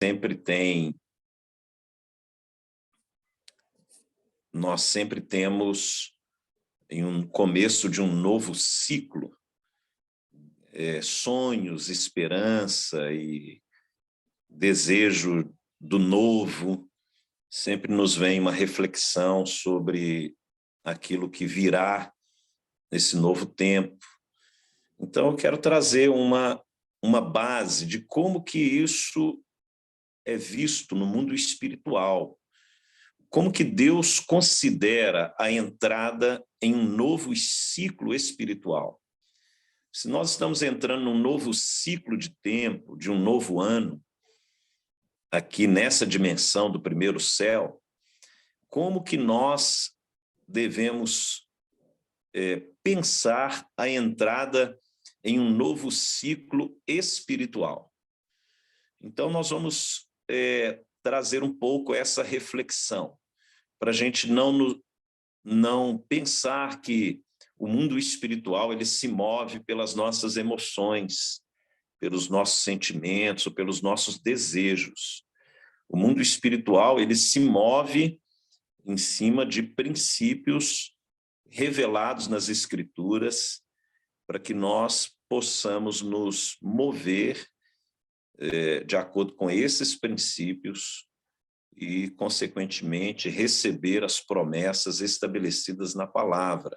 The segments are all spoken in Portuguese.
sempre tem, nós sempre temos, em um começo de um novo ciclo, sonhos, esperança e desejo do novo. Sempre nos vem uma reflexão sobre aquilo que virá nesse novo tempo. Então, eu quero trazer uma base de como que isso é visto no mundo espiritual. Como que Deus considera a entrada em um novo ciclo espiritual. Se nós estamos entrando num novo ciclo de tempo, de um novo ano, aqui nessa dimensão do primeiro céu, como que nós devemos pensar a entrada em um novo ciclo espiritual? Então, nós vamos trazer um pouco essa reflexão, para a gente não pensar que o mundo espiritual ele se move pelas nossas emoções, pelos nossos sentimentos, ou pelos nossos desejos. O mundo espiritual ele se move em cima de princípios revelados nas Escrituras, para que nós possamos nos mover de acordo com esses princípios e, consequentemente, receber as promessas estabelecidas na palavra.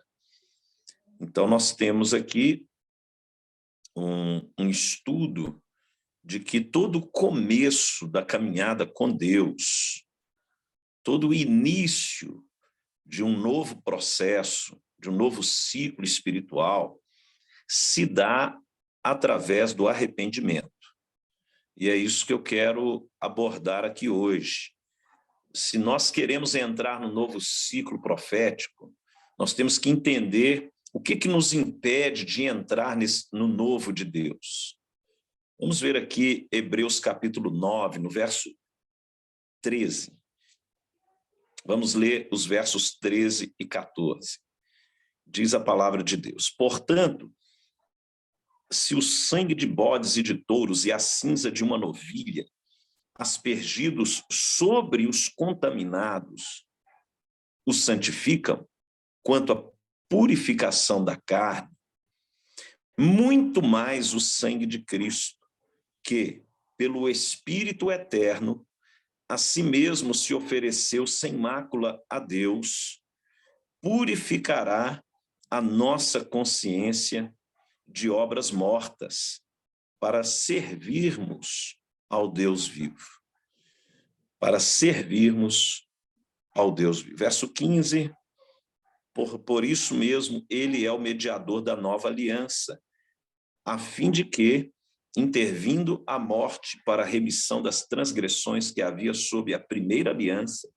Então, nós temos aqui um estudo de que todo o começo da caminhada com Deus, todo o início de um novo processo, de um novo ciclo espiritual, se dá através do arrependimento. E é isso que eu quero abordar aqui hoje. Se nós queremos entrar no novo ciclo profético, nós temos que entender o que nos impede de entrar no novo de Deus. Vamos ver aqui Hebreus capítulo 9, no verso 13. Vamos ler os versos 13 e 14. Diz a palavra de Deus: portanto, se o sangue de bodes e de touros e a cinza de uma novilha, aspergidos sobre os contaminados, os santificam, quanto à purificação da carne, muito mais o sangue de Cristo, que, pelo Espírito eterno, a si mesmo se ofereceu sem mácula a Deus, purificará a nossa consciência de obras mortas, para servirmos ao Deus vivo. Para servirmos ao Deus vivo. Verso 15, por isso mesmo, ele é o mediador da nova aliança, a fim de que, intervindo a morte para a remissão das transgressões que havia sob a primeira aliança,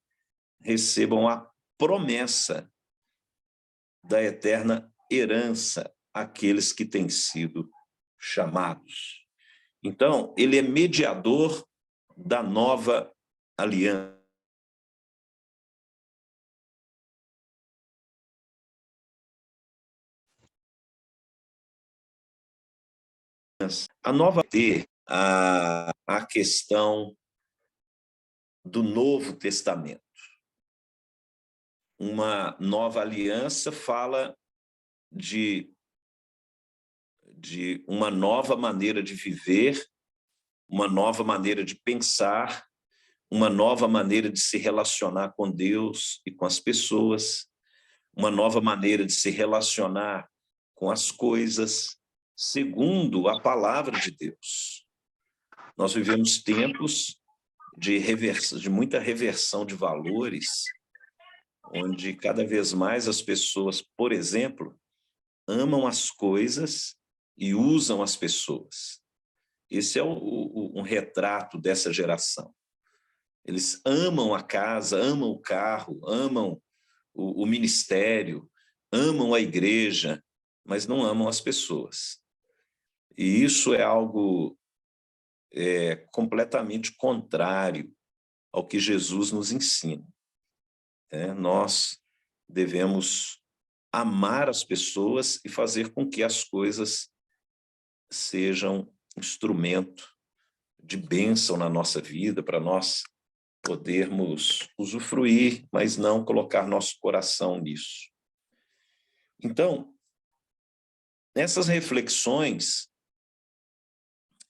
recebam a promessa da eterna herança àqueles que têm sido chamados. Então, ele é mediador da nova aliança. A nova ter a questão do Novo Testamento. Uma nova aliança fala de uma nova maneira de viver, uma nova maneira de pensar, uma nova maneira de se relacionar com Deus e com as pessoas, uma nova maneira de se relacionar com as coisas, segundo a palavra de Deus. Nós vivemos tempos de muita reversão de valores, onde cada vez mais as pessoas, por exemplo, amam as coisas e usam as pessoas. Esse é um retrato dessa geração. Eles amam a casa, amam o carro, amam o ministério, amam a igreja, mas não amam as pessoas. E isso é algo completamente contrário ao que Jesus nos ensina. Nós devemos amar as pessoas e fazer com que as coisas sejam instrumento de bênção na nossa vida, para nós podermos usufruir, mas não colocar nosso coração nisso. Então, essas reflexões,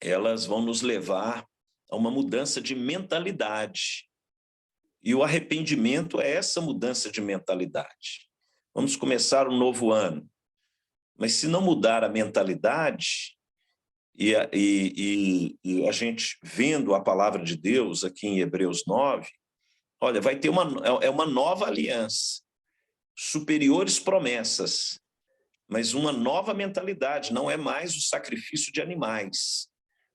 elas vão nos levar a uma mudança de mentalidade. E o arrependimento é essa mudança de mentalidade. Vamos começar um novo ano. Mas se não mudar a mentalidade, e a gente vendo a palavra de Deus aqui em Hebreus 9, olha, vai ter uma nova aliança, superiores promessas, mas uma nova mentalidade, não é mais o sacrifício de animais.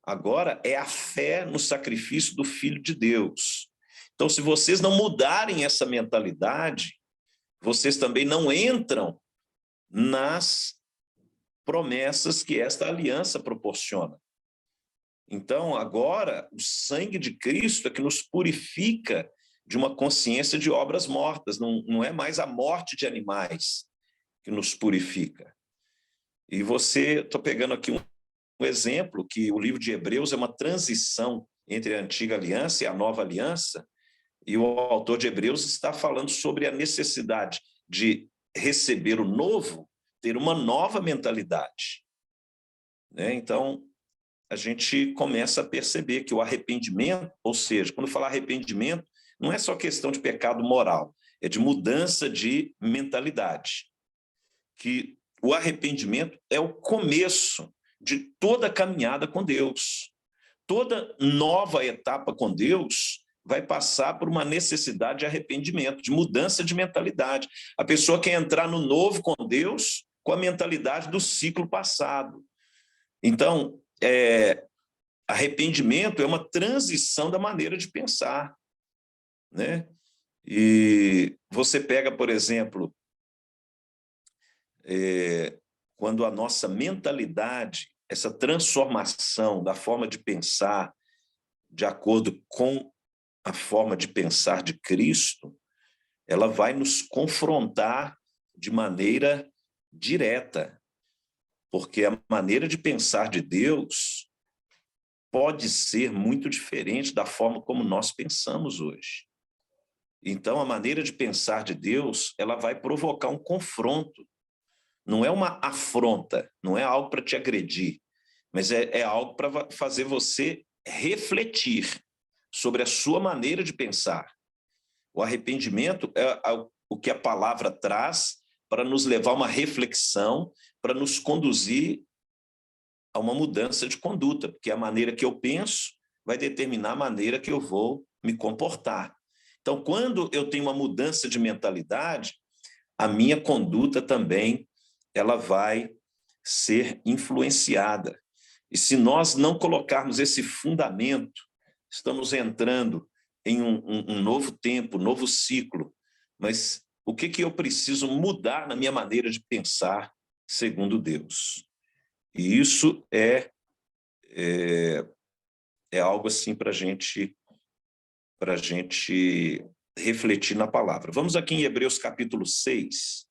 Agora é a fé no sacrifício do Filho de Deus. Então, se vocês não mudarem essa mentalidade, vocês também não entram nas promessas que esta aliança proporciona. Então, agora, o sangue de Cristo é que nos purifica de uma consciência de obras mortas, não é mais a morte de animais que nos purifica. E estou pegando aqui um exemplo, que o livro de Hebreus é uma transição entre a antiga aliança e a nova aliança, e o autor de Hebreus está falando sobre a necessidade de receber o novo, ter uma nova mentalidade. Né? Então, a gente começa a perceber que o arrependimento, ou seja, quando falar arrependimento, não é só questão de pecado moral, é de mudança de mentalidade. Que o arrependimento é o começo de toda a caminhada com Deus. Toda nova etapa com Deus vai passar por uma necessidade de arrependimento, de mudança de mentalidade. A pessoa quer entrar no novo com Deus com a mentalidade do ciclo passado. Então, arrependimento é uma transição da maneira de pensar, né? E você pega, por exemplo, quando a nossa mentalidade, essa transformação da forma de pensar, de acordo com a forma de pensar de Cristo, ela vai nos confrontar de maneira direta, porque a maneira de pensar de Deus pode ser muito diferente da forma como nós pensamos hoje. Então, a maneira de pensar de Deus, ela vai provocar um confronto. Não é uma afronta, não é algo para te agredir, mas é algo para fazer você refletir sobre a sua maneira de pensar. O arrependimento é o que a palavra traz para nos levar a uma reflexão, para nos conduzir a uma mudança de conduta, porque a maneira que eu penso vai determinar a maneira que eu vou me comportar. Então, quando eu tenho uma mudança de mentalidade, a minha conduta também ela vai ser influenciada. E se nós não colocarmos esse fundamento, estamos entrando em um novo tempo, um novo ciclo. Mas o que eu preciso mudar na minha maneira de pensar segundo Deus? E isso é algo assim para a gente refletir na palavra. Vamos aqui em Hebreus capítulo 6,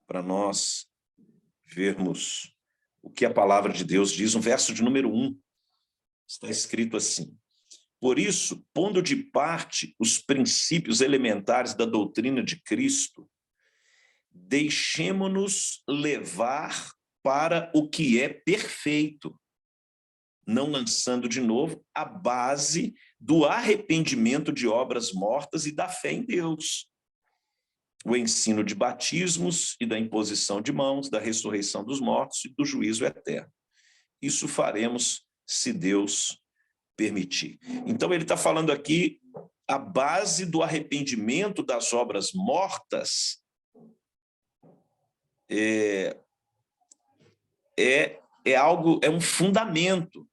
para nós vermos o que a palavra de Deus diz, no verso de número 1, está escrito assim: por isso, pondo de parte os princípios elementares da doutrina de Cristo, deixemo-nos levar para o que é perfeito, não lançando de novo a base do arrependimento de obras mortas e da fé em Deus. O ensino de batismos e da imposição de mãos, da ressurreição dos mortos e do juízo eterno. Isso faremos se Deus permitir. Então ele está falando aqui a base do arrependimento das obras mortas é um fundamento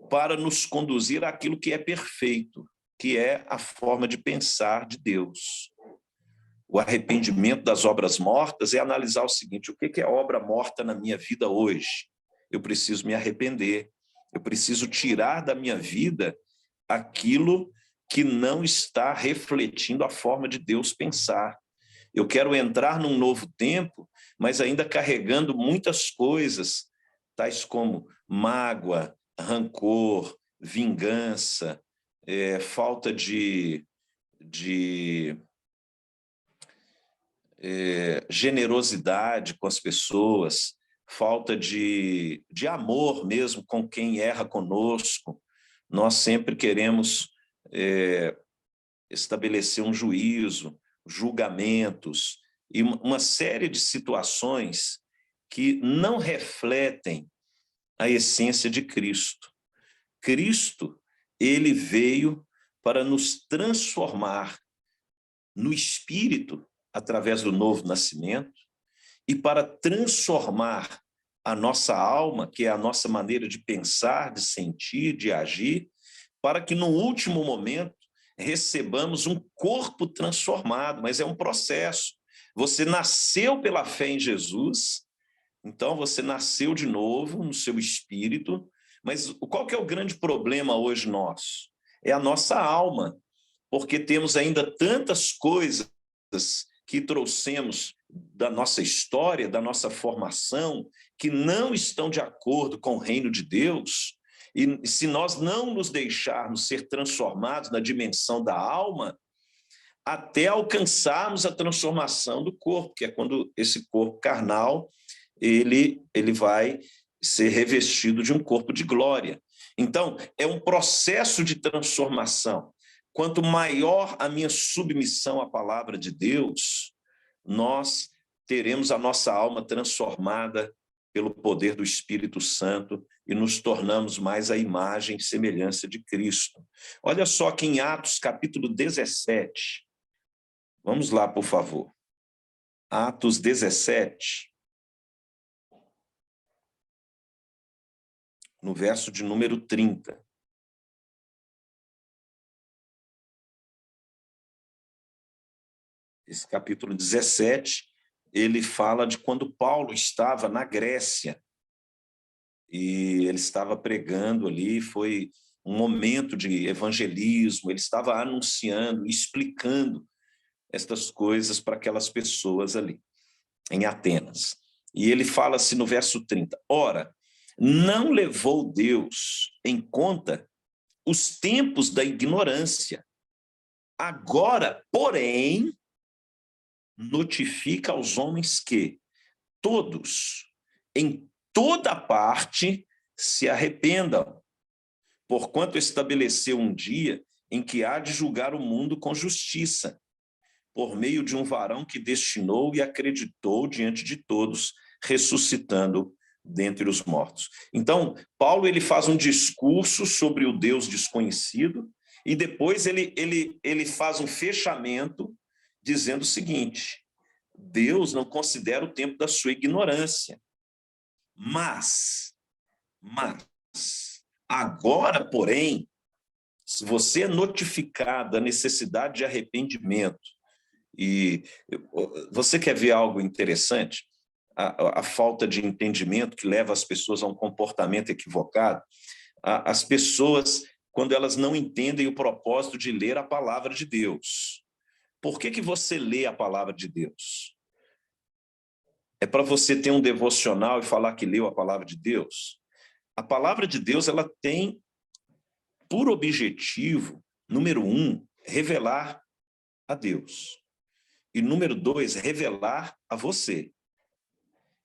para nos conduzir àquilo que é perfeito, que é a forma de pensar de Deus. O arrependimento das obras mortas é analisar o seguinte: o que é obra morta na minha vida hoje? Eu preciso me arrepender, eu preciso tirar da minha vida aquilo que não está refletindo a forma de Deus pensar. Eu quero entrar num novo tempo, mas ainda carregando muitas coisas, tais como mágoa, rancor, vingança, falta de generosidade com as pessoas, falta de amor mesmo com quem erra conosco. Nós sempre queremos estabelecer um juízo, julgamentos e uma série de situações que não refletem a essência de Cristo. Cristo, ele veio para nos transformar no espírito através do novo nascimento e para transformar a nossa alma, que é a nossa maneira de pensar, de sentir, de agir, para que no último momento recebamos um corpo transformado, mas é um processo. Você nasceu pela fé em Jesus, então você nasceu de novo no seu espírito, mas qual que é o grande problema hoje nosso? É a nossa alma, porque temos ainda tantas coisas que trouxemos da nossa história, da nossa formação, que não estão de acordo com o reino de Deus. E se nós não nos deixarmos ser transformados na dimensão da alma, até alcançarmos a transformação do corpo, que é quando esse corpo carnal ele vai ser revestido de um corpo de glória. Então, é um processo de transformação. Quanto maior a minha submissão à palavra de Deus, nós teremos a nossa alma transformada pelo poder do Espírito Santo e nos tornamos mais a imagem e semelhança de Cristo. Olha só que em Atos capítulo 17, vamos lá, por favor. Atos 17, no verso de número 30. Esse capítulo 17, ele fala de quando Paulo estava na Grécia, e ele estava pregando ali, foi um momento de evangelismo, ele estava anunciando, explicando estas coisas para aquelas pessoas ali, em Atenas. E ele fala assim no verso 30, ora, não levou Deus em conta os tempos da ignorância. Agora, porém, notifica aos homens que todos, em toda parte, se arrependam, porquanto estabeleceu um dia em que há de julgar o mundo com justiça, por meio de um varão que destinou e acreditou diante de todos, ressuscitando dentre os mortos. Então, Paulo ele faz um discurso sobre o Deus desconhecido e depois ele faz um fechamento dizendo o seguinte, Deus não considera o tempo da sua ignorância, mas agora, porém, se você é notificado da necessidade de arrependimento, e você quer ver algo interessante? A falta de entendimento que leva as pessoas a um comportamento equivocado. As pessoas, quando elas não entendem o propósito de ler a palavra de Deus. Por que você lê a palavra de Deus? É para você ter um devocional e falar que leu a palavra de Deus? A palavra de Deus ela tem por objetivo, número 1, revelar a Deus. E número 2, revelar a você.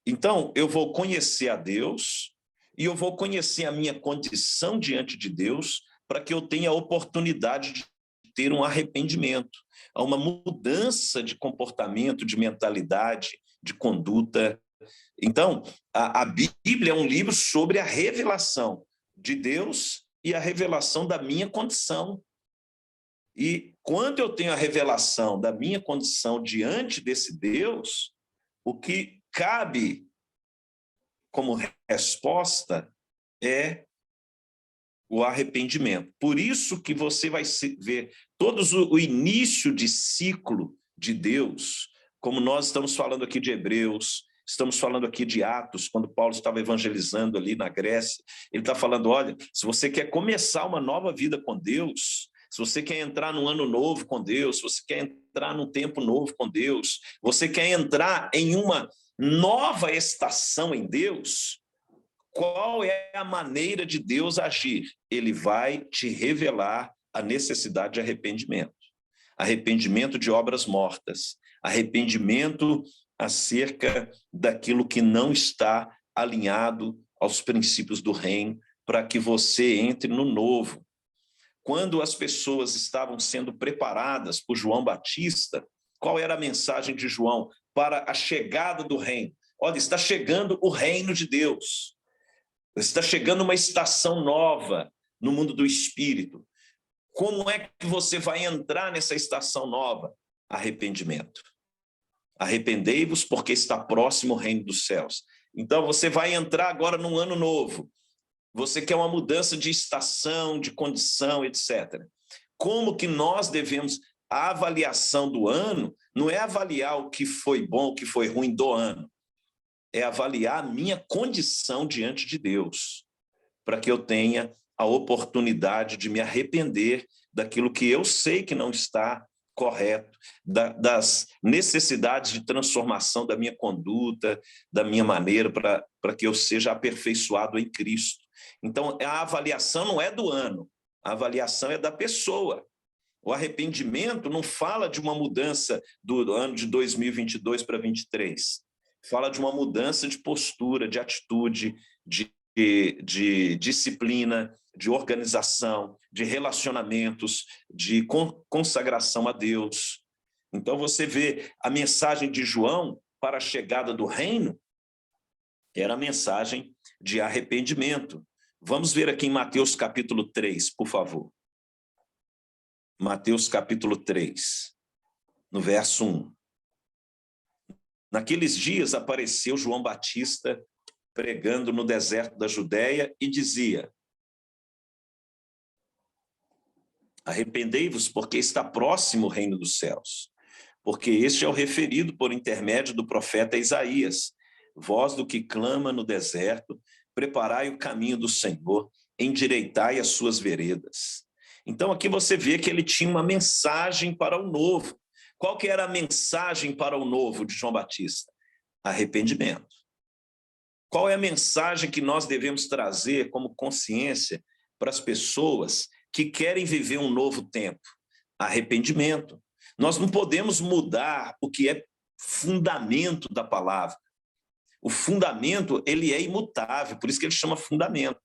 Então, eu vou conhecer a Deus e eu vou conhecer a minha condição diante de Deus para que eu tenha a oportunidade de ter um arrependimento, uma mudança de comportamento, de mentalidade, de conduta. Então, a Bíblia é um livro sobre a revelação de Deus e a revelação da minha condição. E quando eu tenho a revelação da minha condição diante desse Deus, o que cabe como resposta é o arrependimento. Por isso que você vai ver todos o início de ciclo de Deus, como nós estamos falando aqui de Hebreus, estamos falando aqui de Atos, quando Paulo estava evangelizando ali na Grécia, ele está falando, olha, se você quer começar uma nova vida com Deus, se você quer entrar num ano novo com Deus, se você quer entrar num tempo novo com Deus, você quer entrar em uma nova estação em Deus, Qual é a maneira de Deus agir? Ele vai te revelar a necessidade de arrependimento. Arrependimento de obras mortas. Arrependimento acerca daquilo que não está alinhado aos princípios do reino, para que você entre no novo. Quando as pessoas estavam sendo preparadas por João Batista, qual era a mensagem de João para a chegada do reino? Olha, está chegando o reino de Deus. Está chegando uma estação nova no mundo do espírito. Como é que você vai entrar nessa estação nova? Arrependimento. Arrependei-vos, porque está próximo o reino dos céus. Então, você vai entrar agora num ano novo. Você quer uma mudança de estação, de condição, etc. Como que nós devemos... A avaliação do ano não é avaliar o que foi bom, o que foi ruim do ano. É avaliar a minha condição diante de Deus, para que eu tenha a oportunidade de me arrepender daquilo que eu sei que não está correto, das necessidades de transformação da minha conduta, da minha maneira, para que eu seja aperfeiçoado em Cristo. Então, a avaliação não é do ano, a avaliação é da pessoa. O arrependimento não fala de uma mudança do ano de 2022 para 2023. Fala de uma mudança de postura, de atitude, de disciplina, de organização, de relacionamentos, de consagração a Deus. Então, você vê a mensagem de João para a chegada do reino era a mensagem de arrependimento. Vamos ver aqui em Mateus capítulo 3, por favor. Mateus capítulo 3, no verso 1. Naqueles dias apareceu João Batista pregando no deserto da Judéia e dizia: arrependei-vos, porque está próximo o reino dos céus. Porque este é o referido por intermédio do profeta Isaías. Voz do que clama no deserto, preparai o caminho do Senhor, endireitai as suas veredas. Então aqui você vê que ele tinha uma mensagem para o novo. Qual que era a mensagem para o novo de João Batista? Arrependimento. Qual é a mensagem que nós devemos trazer como consciência para as pessoas que querem viver um novo tempo? Arrependimento. Nós não podemos mudar o que é fundamento da palavra. O fundamento, ele é imutável, por isso que ele chama fundamento.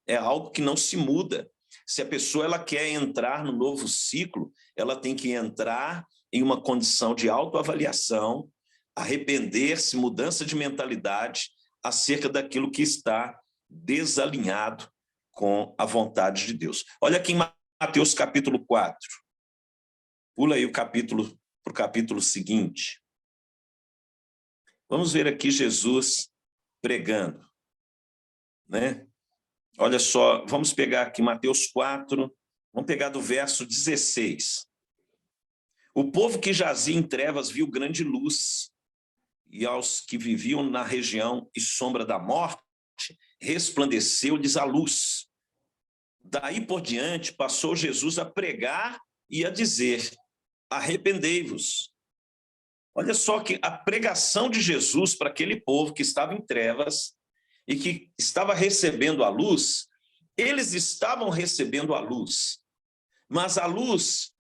É algo que não se muda. Se a pessoa ela quer entrar no novo ciclo, ela tem que entrar em uma condição de autoavaliação, arrepender-se, mudança de mentalidade acerca daquilo que está desalinhado com a vontade de Deus. Olha aqui em Mateus capítulo 4. Pula aí para o capítulo seguinte. Vamos ver aqui Jesus pregando, né? Olha só, vamos pegar aqui Mateus 4, vamos pegar do verso 16. O povo que jazia em trevas viu grande luz, e aos que viviam na região e sombra da morte, resplandeceu-lhes a luz. Daí por diante, passou Jesus a pregar e a dizer: arrependei-vos. Olha só que a pregação de Jesus para aquele povo que estava em trevas e que estava recebendo a luz, eles estavam recebendo a luz, mas a luz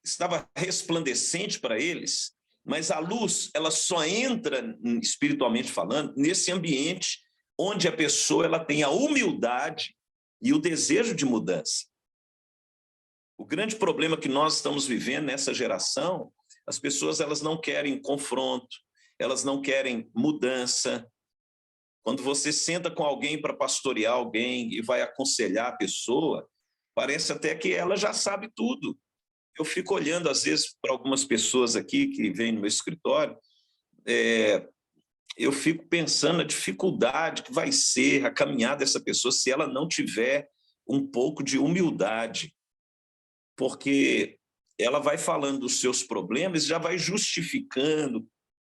estava resplandecente para eles, mas a luz ela só entra, espiritualmente falando, nesse ambiente onde a pessoa ela tem a humildade e o desejo de mudança. O grande problema que nós estamos vivendo nessa geração, as pessoas elas não querem confronto, elas não querem mudança. Quando você senta com alguém para pastorear alguém e vai aconselhar a pessoa, parece até que ela já sabe tudo. Eu fico olhando, às vezes, para algumas pessoas aqui que vêm no meu escritório, eu fico pensando na dificuldade que vai ser a caminhada dessa pessoa se ela não tiver um pouco de humildade, porque ela vai falando dos seus problemas, já vai justificando,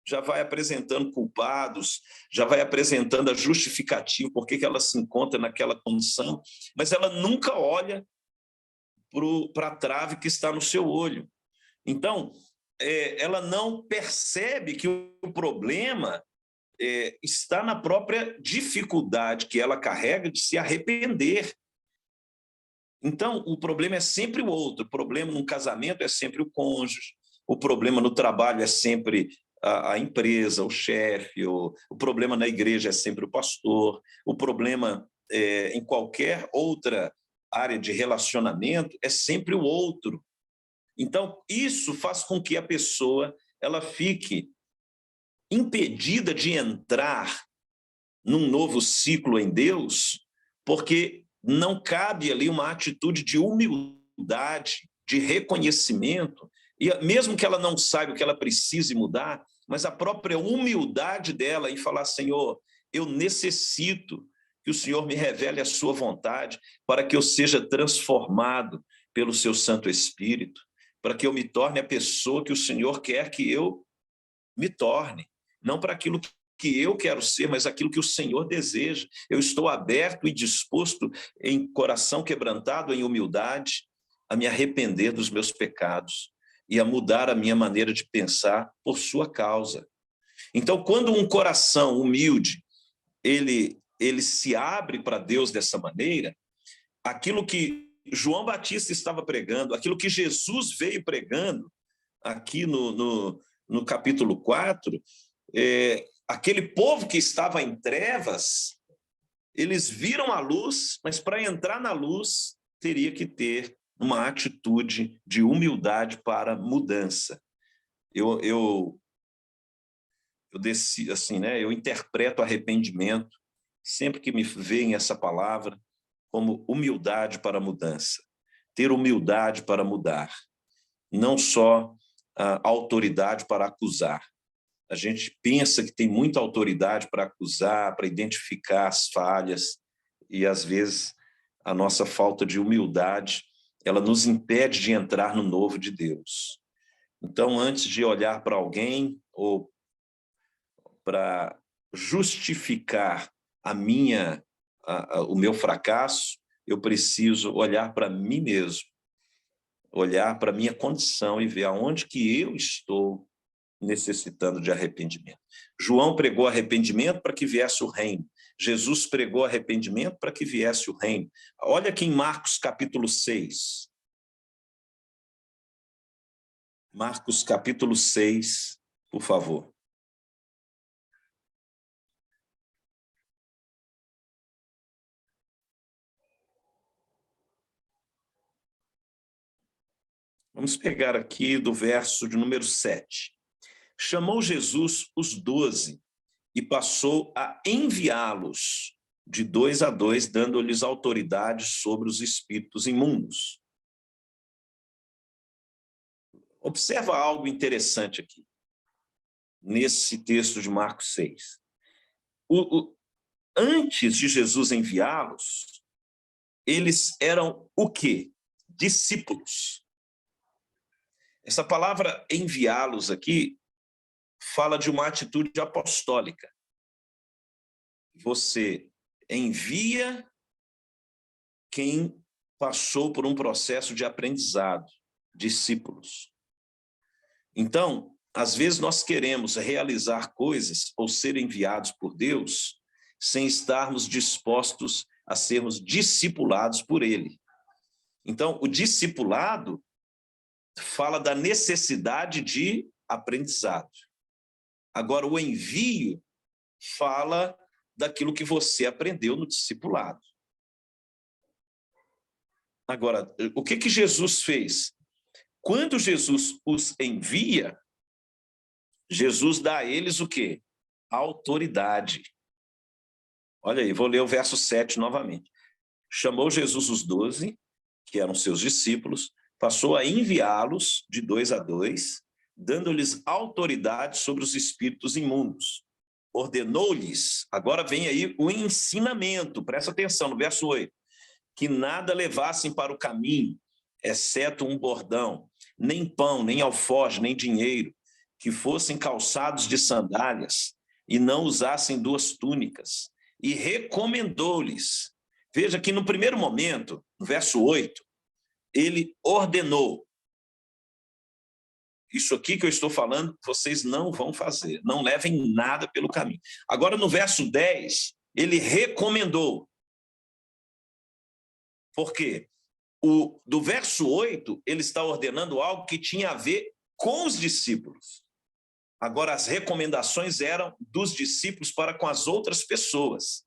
já vai apresentando culpados, já vai apresentando a justificativa por que ela se encontra naquela condição, mas ela nunca olha para a trave que está no seu olho. Então, ela não percebe que o problema está na própria dificuldade que ela carrega de se arrepender. Então, o problema é sempre o outro. O problema no casamento é sempre o cônjuge. O problema no trabalho é sempre a empresa, o chefe. O problema na igreja é sempre o pastor. O problema em qualquer outra área de relacionamento é sempre o outro. Então, isso faz com que a pessoa ela fique impedida de entrar num novo ciclo em Deus, porque não cabe ali uma atitude de humildade, de reconhecimento, e mesmo que ela não saiba o que ela precise mudar, mas a própria humildade dela em falar, Senhor, eu necessito que o Senhor me revele a sua vontade para que eu seja transformado pelo seu Santo Espírito, para que eu me torne a pessoa que o Senhor quer que eu me torne, não para aquilo que eu quero ser, mas aquilo que o Senhor deseja. Eu estou aberto e disposto, em coração quebrantado, em humildade, a me arrepender dos meus pecados e a mudar a minha maneira de pensar por sua causa. Então, quando um coração humilde, ele se abre para Deus dessa maneira, aquilo que João Batista estava pregando, aquilo que Jesus veio pregando aqui no capítulo 4, aquele povo que estava em trevas, eles viram a luz, mas para entrar na luz, teria que ter uma atitude de humildade para mudança. Eu desci, assim, né? Eu interpreto arrependimento, sempre que me veem essa palavra, como humildade para mudança. Ter humildade para mudar. Não só autoridade para acusar. A gente pensa que tem muita autoridade para acusar, para identificar as falhas, e às vezes a nossa falta de humildade, ela nos impede de entrar no novo de Deus. Então, antes de olhar para alguém ou para justificar o meu fracasso, eu preciso olhar para mim mesmo, olhar para a minha condição e ver aonde que eu estou necessitando de arrependimento. João pregou arrependimento para que viesse o reino. Jesus pregou arrependimento para que viesse o reino. Olha aqui em Marcos capítulo 6. Marcos capítulo 6, por favor. Vamos pegar aqui do verso de número 7. Chamou Jesus os 12 e passou a enviá-los de 2 a 2, dando-lhes autoridade sobre os espíritos imundos. Observa algo interessante aqui, nesse texto de Marcos 6. Antes de Jesus enviá-los, eles eram o quê? Discípulos. Essa palavra enviá-los aqui fala de uma atitude apostólica. Você envia quem passou por um processo de aprendizado, discípulos. Então, às vezes nós queremos realizar coisas ou ser enviados por Deus sem estarmos dispostos a sermos discipulados por Ele. Então, o discipulado fala da necessidade de aprendizado. Agora, o envio fala daquilo que você aprendeu no discipulado. Agora, o que Jesus fez? Quando Jesus os envia, Jesus dá a eles o quê? Autoridade. Olha aí, vou ler o verso 7 novamente. Chamou Jesus os 12, que eram seus discípulos, passou a enviá-los de 2 a 2, dando-lhes autoridade sobre os espíritos imundos. Ordenou-lhes, agora vem aí o ensinamento, presta atenção no verso 8, que nada levassem para o caminho, exceto um bordão, nem pão, nem alforje, nem dinheiro, que fossem calçados de sandálias e não usassem 2 túnicas. E recomendou-lhes. Veja que no primeiro momento, no verso 8, ele ordenou. isso aqui que eu estou falando, vocês não vão fazer, não levem nada pelo caminho. Agora, no verso 10, ele recomendou. Por quê? Do verso 8, ele está ordenando algo que tinha a ver com os discípulos. Agora, as recomendações eram dos discípulos para com as outras pessoas.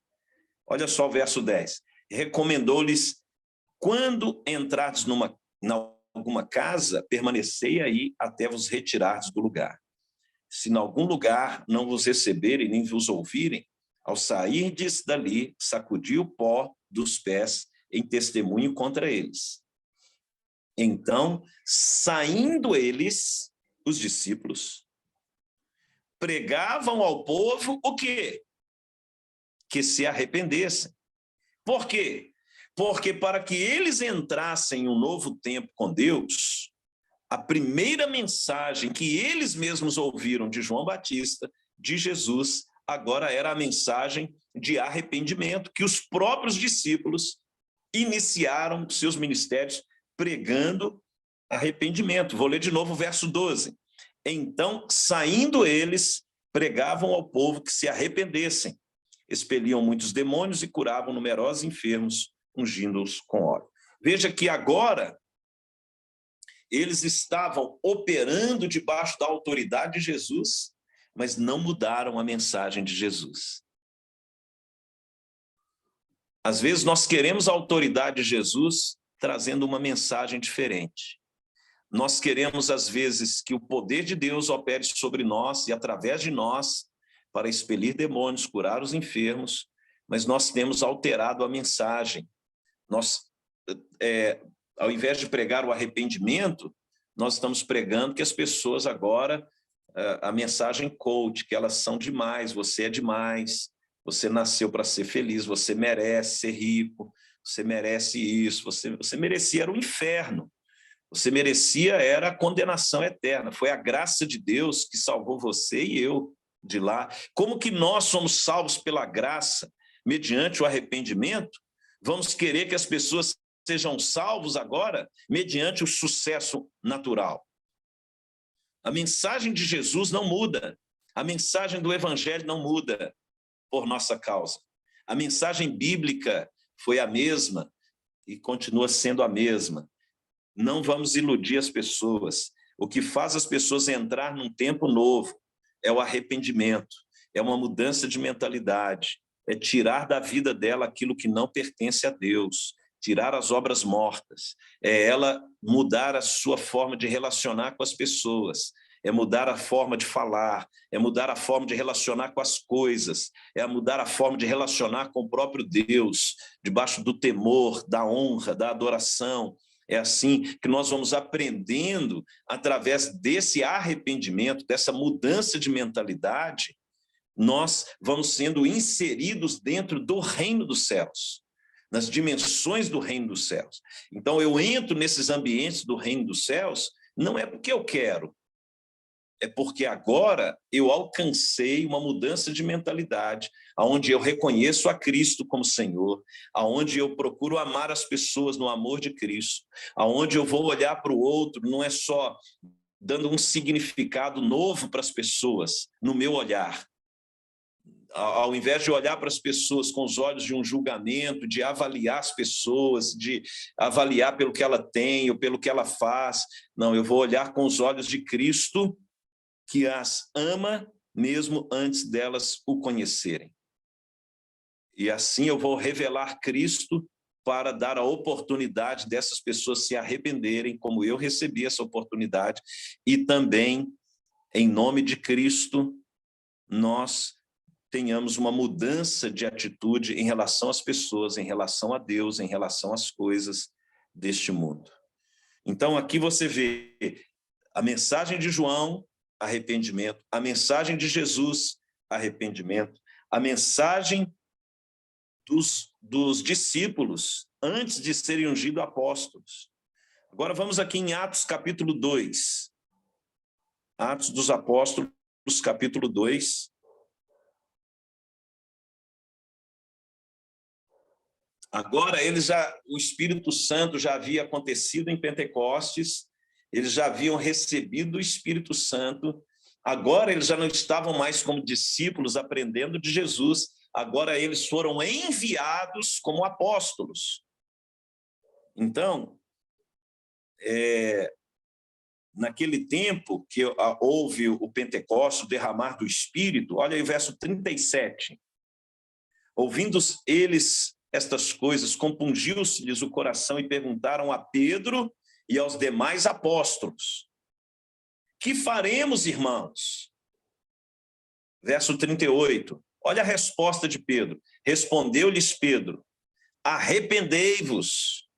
Olha só o verso 10. Recomendou-lhes, quando entrardes em alguma casa, permanecei aí até vos retirardes do lugar. Se em algum lugar não vos receberem, nem vos ouvirem, ao sairdes dali, sacudi o pó dos pés em testemunho contra eles. Então, saindo eles, os discípulos, pregavam ao povo o quê? Que se arrependessem. Por quê? Porque para que eles entrassem em um novo tempo com Deus, a primeira mensagem que eles mesmos ouviram de João Batista, de Jesus, agora era a mensagem de arrependimento, que os próprios discípulos iniciaram seus ministérios pregando arrependimento. Vou ler de novo o verso 12. Então, saindo eles, pregavam ao povo que se arrependessem, expeliam muitos demônios e curavam numerosos enfermos, ungindo-os com óleo. Veja que agora eles estavam operando debaixo da autoridade de Jesus, mas não mudaram a mensagem de Jesus. Às vezes nós queremos a autoridade de Jesus trazendo uma mensagem diferente. Nós queremos, às vezes, que o poder de Deus opere sobre nós e através de nós para expelir demônios, curar os enfermos, mas nós temos alterado a mensagem. Nós, ao invés de pregar o arrependimento, nós estamos pregando que as pessoas agora, a mensagem coach, que elas são demais, você é demais, você nasceu para ser feliz, você merece ser rico, você merece isso, você merecia era o inferno, você merecia era a condenação eterna, foi a graça de Deus que salvou você e eu de lá. Como que nós somos salvos pela graça, mediante o arrependimento, vamos querer que as pessoas sejam salvos agora, mediante o sucesso natural? A mensagem de Jesus não muda, a mensagem do Evangelho não muda por nossa causa. A mensagem bíblica foi a mesma e continua sendo a mesma. Não vamos iludir as pessoas. O que faz as pessoas entrar num tempo novo é o arrependimento, é uma mudança de mentalidade, é tirar da vida dela aquilo que não pertence a Deus, tirar as obras mortas, é ela mudar a sua forma de relacionar com as pessoas, é mudar a forma de falar, é mudar a forma de relacionar com as coisas, é mudar a forma de relacionar com o próprio Deus, debaixo do temor, da honra, da adoração. É assim que nós vamos aprendendo, através desse arrependimento, dessa mudança de mentalidade, nós vamos sendo inseridos dentro do reino dos céus, nas dimensões do reino dos céus. Então, eu entro nesses ambientes do reino dos céus, não é porque eu quero, é porque agora eu alcancei uma mudança de mentalidade, onde eu reconheço a Cristo como Senhor, onde eu procuro amar as pessoas no amor de Cristo, onde eu vou olhar para o outro, não é só dando um significado novo para as pessoas, no meu olhar. Ao invés de olhar para as pessoas com os olhos de um julgamento, de avaliar as pessoas, de avaliar pelo que ela tem ou pelo que ela faz, não, eu vou olhar com os olhos de Cristo, que as ama mesmo antes delas o conhecerem. E assim eu vou revelar Cristo para dar a oportunidade dessas pessoas se arrependerem, como eu recebi essa oportunidade, e também, em nome de Cristo, nós tenhamos uma mudança de atitude em relação às pessoas, em relação a Deus, em relação às coisas deste mundo. Então, aqui você vê a mensagem de João, arrependimento, a mensagem de Jesus, arrependimento, a mensagem dos discípulos antes de serem ungidos apóstolos. Agora vamos aqui em Atos capítulo 2. Atos dos Apóstolos, capítulo 2. Agora o Espírito Santo já havia acontecido em Pentecostes, eles já haviam recebido o Espírito Santo, agora eles já não estavam mais como discípulos aprendendo de Jesus, agora eles foram enviados como apóstolos. Então, naquele tempo que houve o Pentecostes, o derramar do Espírito, olha aí o verso 37. Ouvindo eles estas coisas, compungiu-se-lhes o coração e perguntaram a Pedro e aos demais apóstolos: que faremos, irmãos? Verso 38. Olha a resposta de Pedro. Respondeu-lhes Pedro: arrependei-vos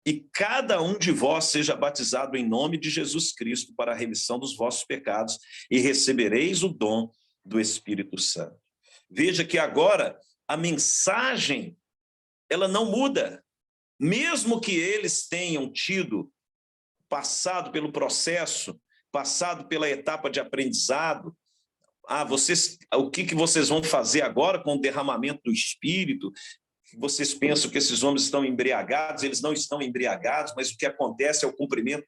e cada um de vós seja batizado em nome de Jesus Cristo para a remissão dos vossos pecados e recebereis o dom do Espírito Santo. Veja que agora a mensagem, ela não muda. Mesmo que eles tenham passado pelo processo, passado pela etapa de aprendizado, o que vocês vão fazer agora com o derramamento do Espírito? Vocês pensam que esses homens estão embriagados, eles não estão embriagados, mas o que acontece é o cumprimento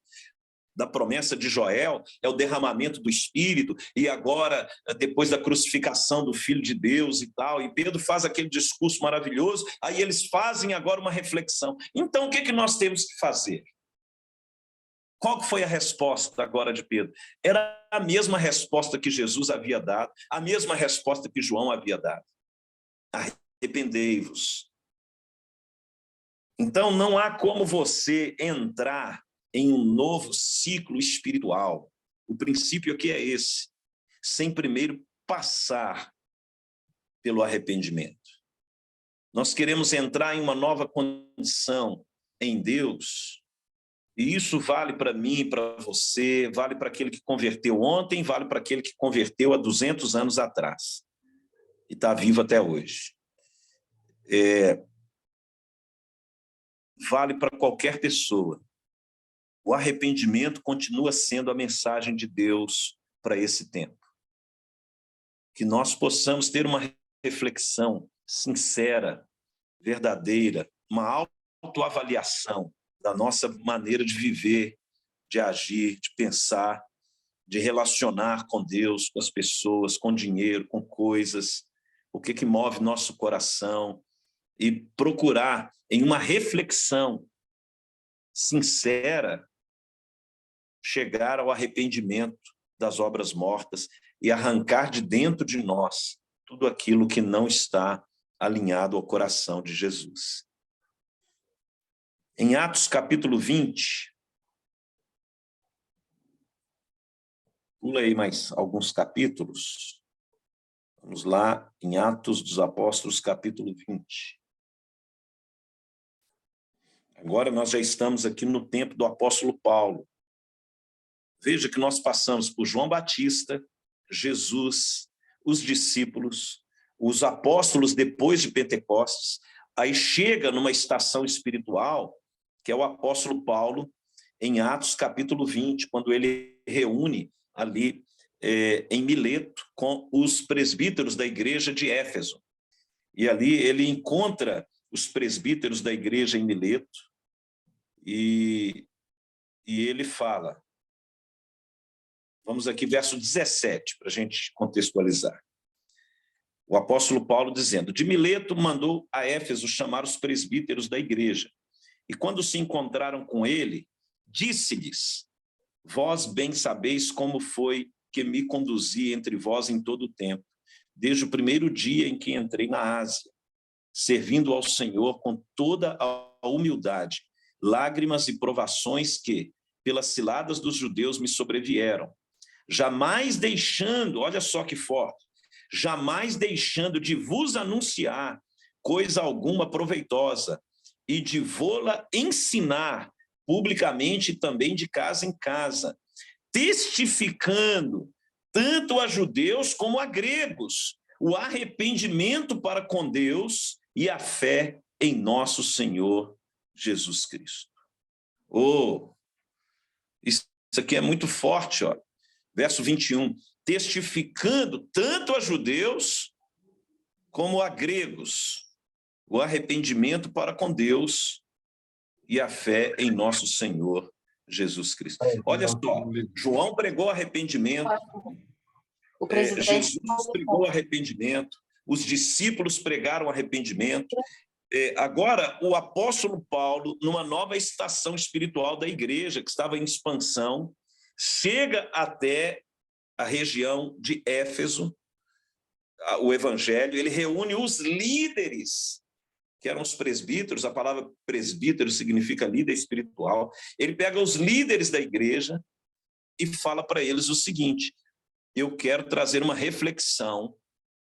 da promessa de Joel, é o derramamento do Espírito, e agora, depois da crucificação do Filho de Deus e tal, e Pedro faz aquele discurso maravilhoso, aí eles fazem agora uma reflexão. Então, o que nós temos que fazer? Qual foi a resposta agora de Pedro? Era a mesma resposta que Jesus havia dado, a mesma resposta que João havia dado. Arrependei-vos. Então, não há como você entrar em um novo ciclo espiritual. O princípio aqui é esse, sem primeiro passar pelo arrependimento. Nós queremos entrar em uma nova condição em Deus, e isso vale para mim, para você, vale para aquele que converteu ontem, vale para aquele que converteu há 200 anos atrás, e está vivo até hoje. Vale para qualquer pessoa. O arrependimento continua sendo a mensagem de Deus para esse tempo. Que nós possamos ter uma reflexão sincera, verdadeira, uma autoavaliação da nossa maneira de viver, de agir, de pensar, de relacionar com Deus, com as pessoas, com dinheiro, com coisas, o que move nosso coração, e procurar, em uma reflexão sincera, chegar ao arrependimento das obras mortas e arrancar de dentro de nós tudo aquilo que não está alinhado ao coração de Jesus. Em Atos capítulo 20, pula aí mais alguns capítulos. Vamos lá, em Atos dos Apóstolos, capítulo 20. Agora nós já estamos aqui no tempo do apóstolo Paulo. Veja que nós passamos por João Batista, Jesus, os discípulos, os apóstolos depois de Pentecostes, aí chega numa estação espiritual, que é o apóstolo Paulo, em Atos capítulo 20, quando ele reúne ali em Mileto com os presbíteros da igreja de Éfeso. E ali ele encontra os presbíteros da igreja em Mileto e ele fala. Vamos aqui, verso 17, para a gente contextualizar. O apóstolo Paulo dizendo: de Mileto mandou a Éfeso chamar os presbíteros da igreja. E quando se encontraram com ele, disse-lhes: vós bem sabeis como foi que me conduzi entre vós em todo o tempo, desde o primeiro dia em que entrei na Ásia, servindo ao Senhor com toda a humildade, lágrimas e provações que, pelas ciladas dos judeus, me sobrevieram. Jamais deixando, olha só que forte, jamais deixando de vos anunciar coisa alguma proveitosa e de vô-la ensinar publicamente e também de casa em casa, testificando tanto a judeus como a gregos o arrependimento para com Deus e a fé em nosso Senhor Jesus Cristo. Isso aqui é muito forte, ó. Verso 21, testificando tanto a judeus como a gregos o arrependimento para com Deus e a fé em nosso Senhor Jesus Cristo. Olha só, João pregou arrependimento, Jesus pregou arrependimento, os discípulos pregaram arrependimento. Agora, o apóstolo Paulo, numa nova estação espiritual da igreja, que estava em expansão, chega até a região de Éfeso, o evangelho, ele reúne os líderes, que eram os presbíteros. A palavra presbítero significa líder espiritual. Ele pega os líderes da igreja e fala para eles o seguinte: eu quero trazer uma reflexão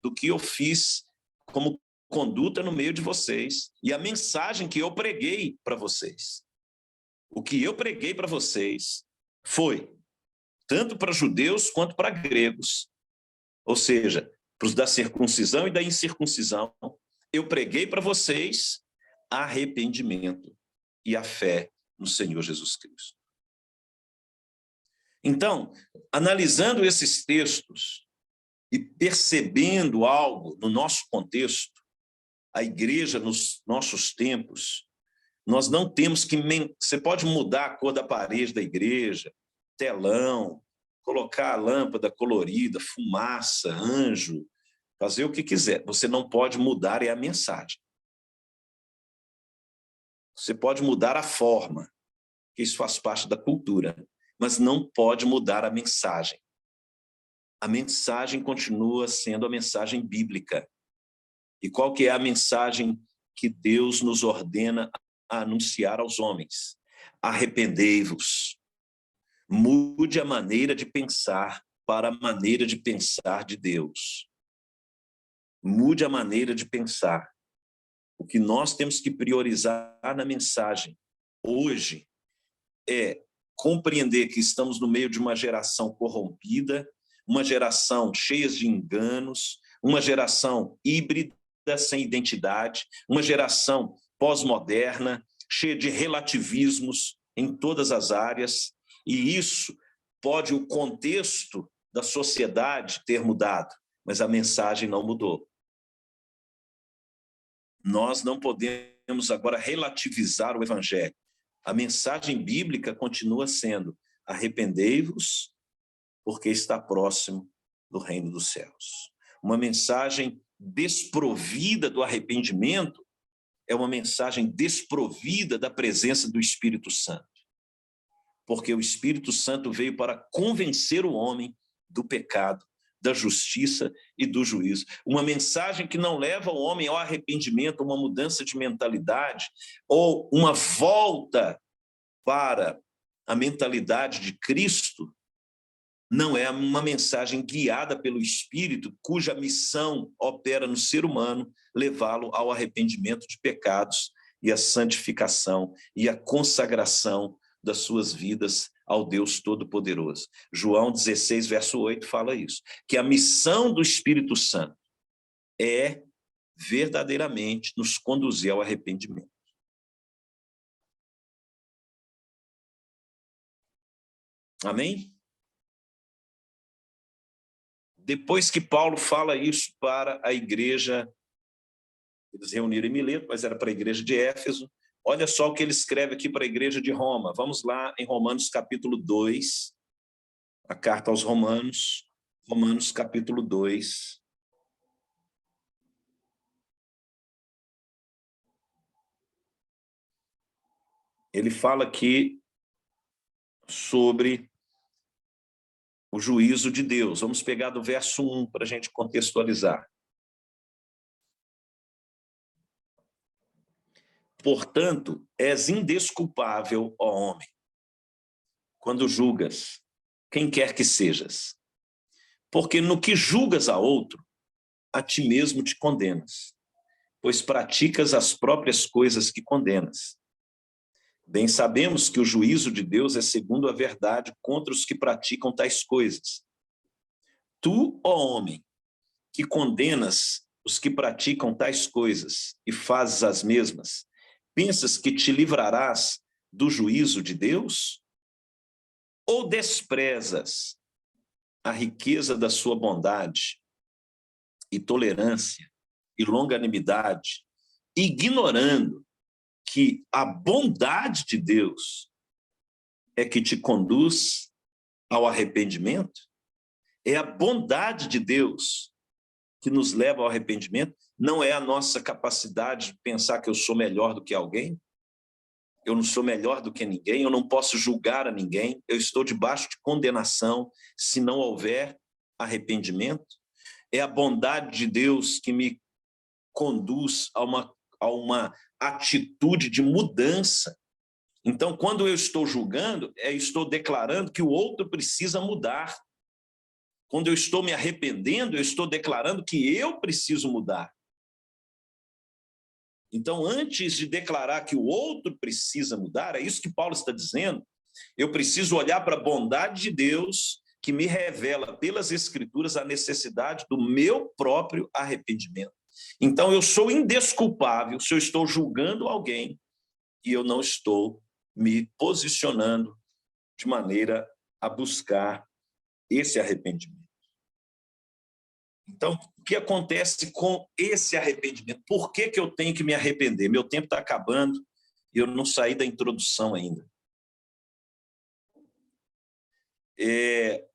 do que eu fiz como conduta no meio de vocês e a mensagem que eu preguei para vocês. O que eu preguei para vocês foi tanto para judeus quanto para gregos, ou seja, para os da circuncisão e da incircuncisão. Eu preguei para vocês arrependimento e a fé no Senhor Jesus Cristo. Então, analisando esses textos e percebendo algo no nosso contexto, a igreja nos nossos tempos, nós não temos que... Você pode mudar a cor da parede da igreja, telão, colocar a lâmpada colorida, fumaça, anjo, fazer o que quiser. Você não pode mudar a mensagem. Você pode mudar a forma, que isso faz parte da cultura, mas não pode mudar a mensagem. A mensagem continua sendo a mensagem bíblica. E qual que é a mensagem que Deus nos ordena a anunciar aos homens? Arrependei-vos. Mude a maneira de pensar para a maneira de pensar de Deus. Mude a maneira de pensar. O que nós temos que priorizar na mensagem hoje é compreender que estamos no meio de uma geração corrompida, uma geração cheia de enganos, uma geração híbrida, sem identidade, uma geração pós-moderna, cheia de relativismos em todas as áreas, e isso pode o contexto da sociedade ter mudado, mas a mensagem não mudou. Nós não podemos agora relativizar o evangelho. A mensagem bíblica continua sendo: arrependei-vos, porque está próximo do reino dos céus. Uma mensagem desprovida do arrependimento é uma mensagem desprovida da presença do Espírito Santo. Porque o Espírito Santo veio para convencer o homem do pecado, da justiça e do juízo. Uma mensagem que não leva o homem ao arrependimento, uma mudança de mentalidade, ou uma volta para a mentalidade de Cristo, não é uma mensagem guiada pelo Espírito, cuja missão opera no ser humano, levá-lo ao arrependimento de pecados e a santificação e a consagração das suas vidas ao Deus Todo-Poderoso. João 16, verso 8 fala isso, que a missão do Espírito Santo é verdadeiramente nos conduzir ao arrependimento. Amém? Depois que Paulo fala isso para a igreja, eles reuniram em Mileto, mas era para a igreja de Éfeso. Olha só o que ele escreve aqui para a igreja de Roma. Vamos lá em Romanos capítulo 2, a carta aos Romanos, Romanos capítulo 2. Ele fala aqui sobre o juízo de Deus. Vamos pegar do verso 1 para a gente contextualizar. Portanto, és indesculpável, ó homem, quando julgas quem quer que sejas, porque no que julgas a outro, a ti mesmo te condenas, pois praticas as próprias coisas que condenas. Bem sabemos que o juízo de Deus é segundo a verdade contra os que praticam tais coisas. Tu, ó homem, que condenas os que praticam tais coisas e fazes as mesmas, pensas que te livrarás do juízo de Deus? Ou desprezas a riqueza da sua bondade e tolerância e longanimidade, ignorando que a bondade de Deus é que te conduz ao arrependimento? É a bondade de Deus que nos leva ao arrependimento? Não é a nossa capacidade de pensar que eu sou melhor do que alguém? Eu não sou melhor do que ninguém, eu não posso julgar a ninguém, eu estou debaixo de condenação se não houver arrependimento? É a bondade de Deus que me conduz a uma atitude de mudança. Então, quando eu estou julgando, estou declarando que o outro precisa mudar. Quando eu estou me arrependendo, eu estou declarando que eu preciso mudar. Então, antes de declarar que o outro precisa mudar, é isso que Paulo está dizendo, eu preciso olhar para a bondade de Deus que me revela pelas Escrituras a necessidade do meu próprio arrependimento. Então, eu sou indesculpável se eu estou julgando alguém e eu não estou me posicionando de maneira a buscar esse arrependimento. Então, o que acontece com esse arrependimento? Por que eu tenho que me arrepender? Meu tempo está acabando e eu não saí da introdução ainda.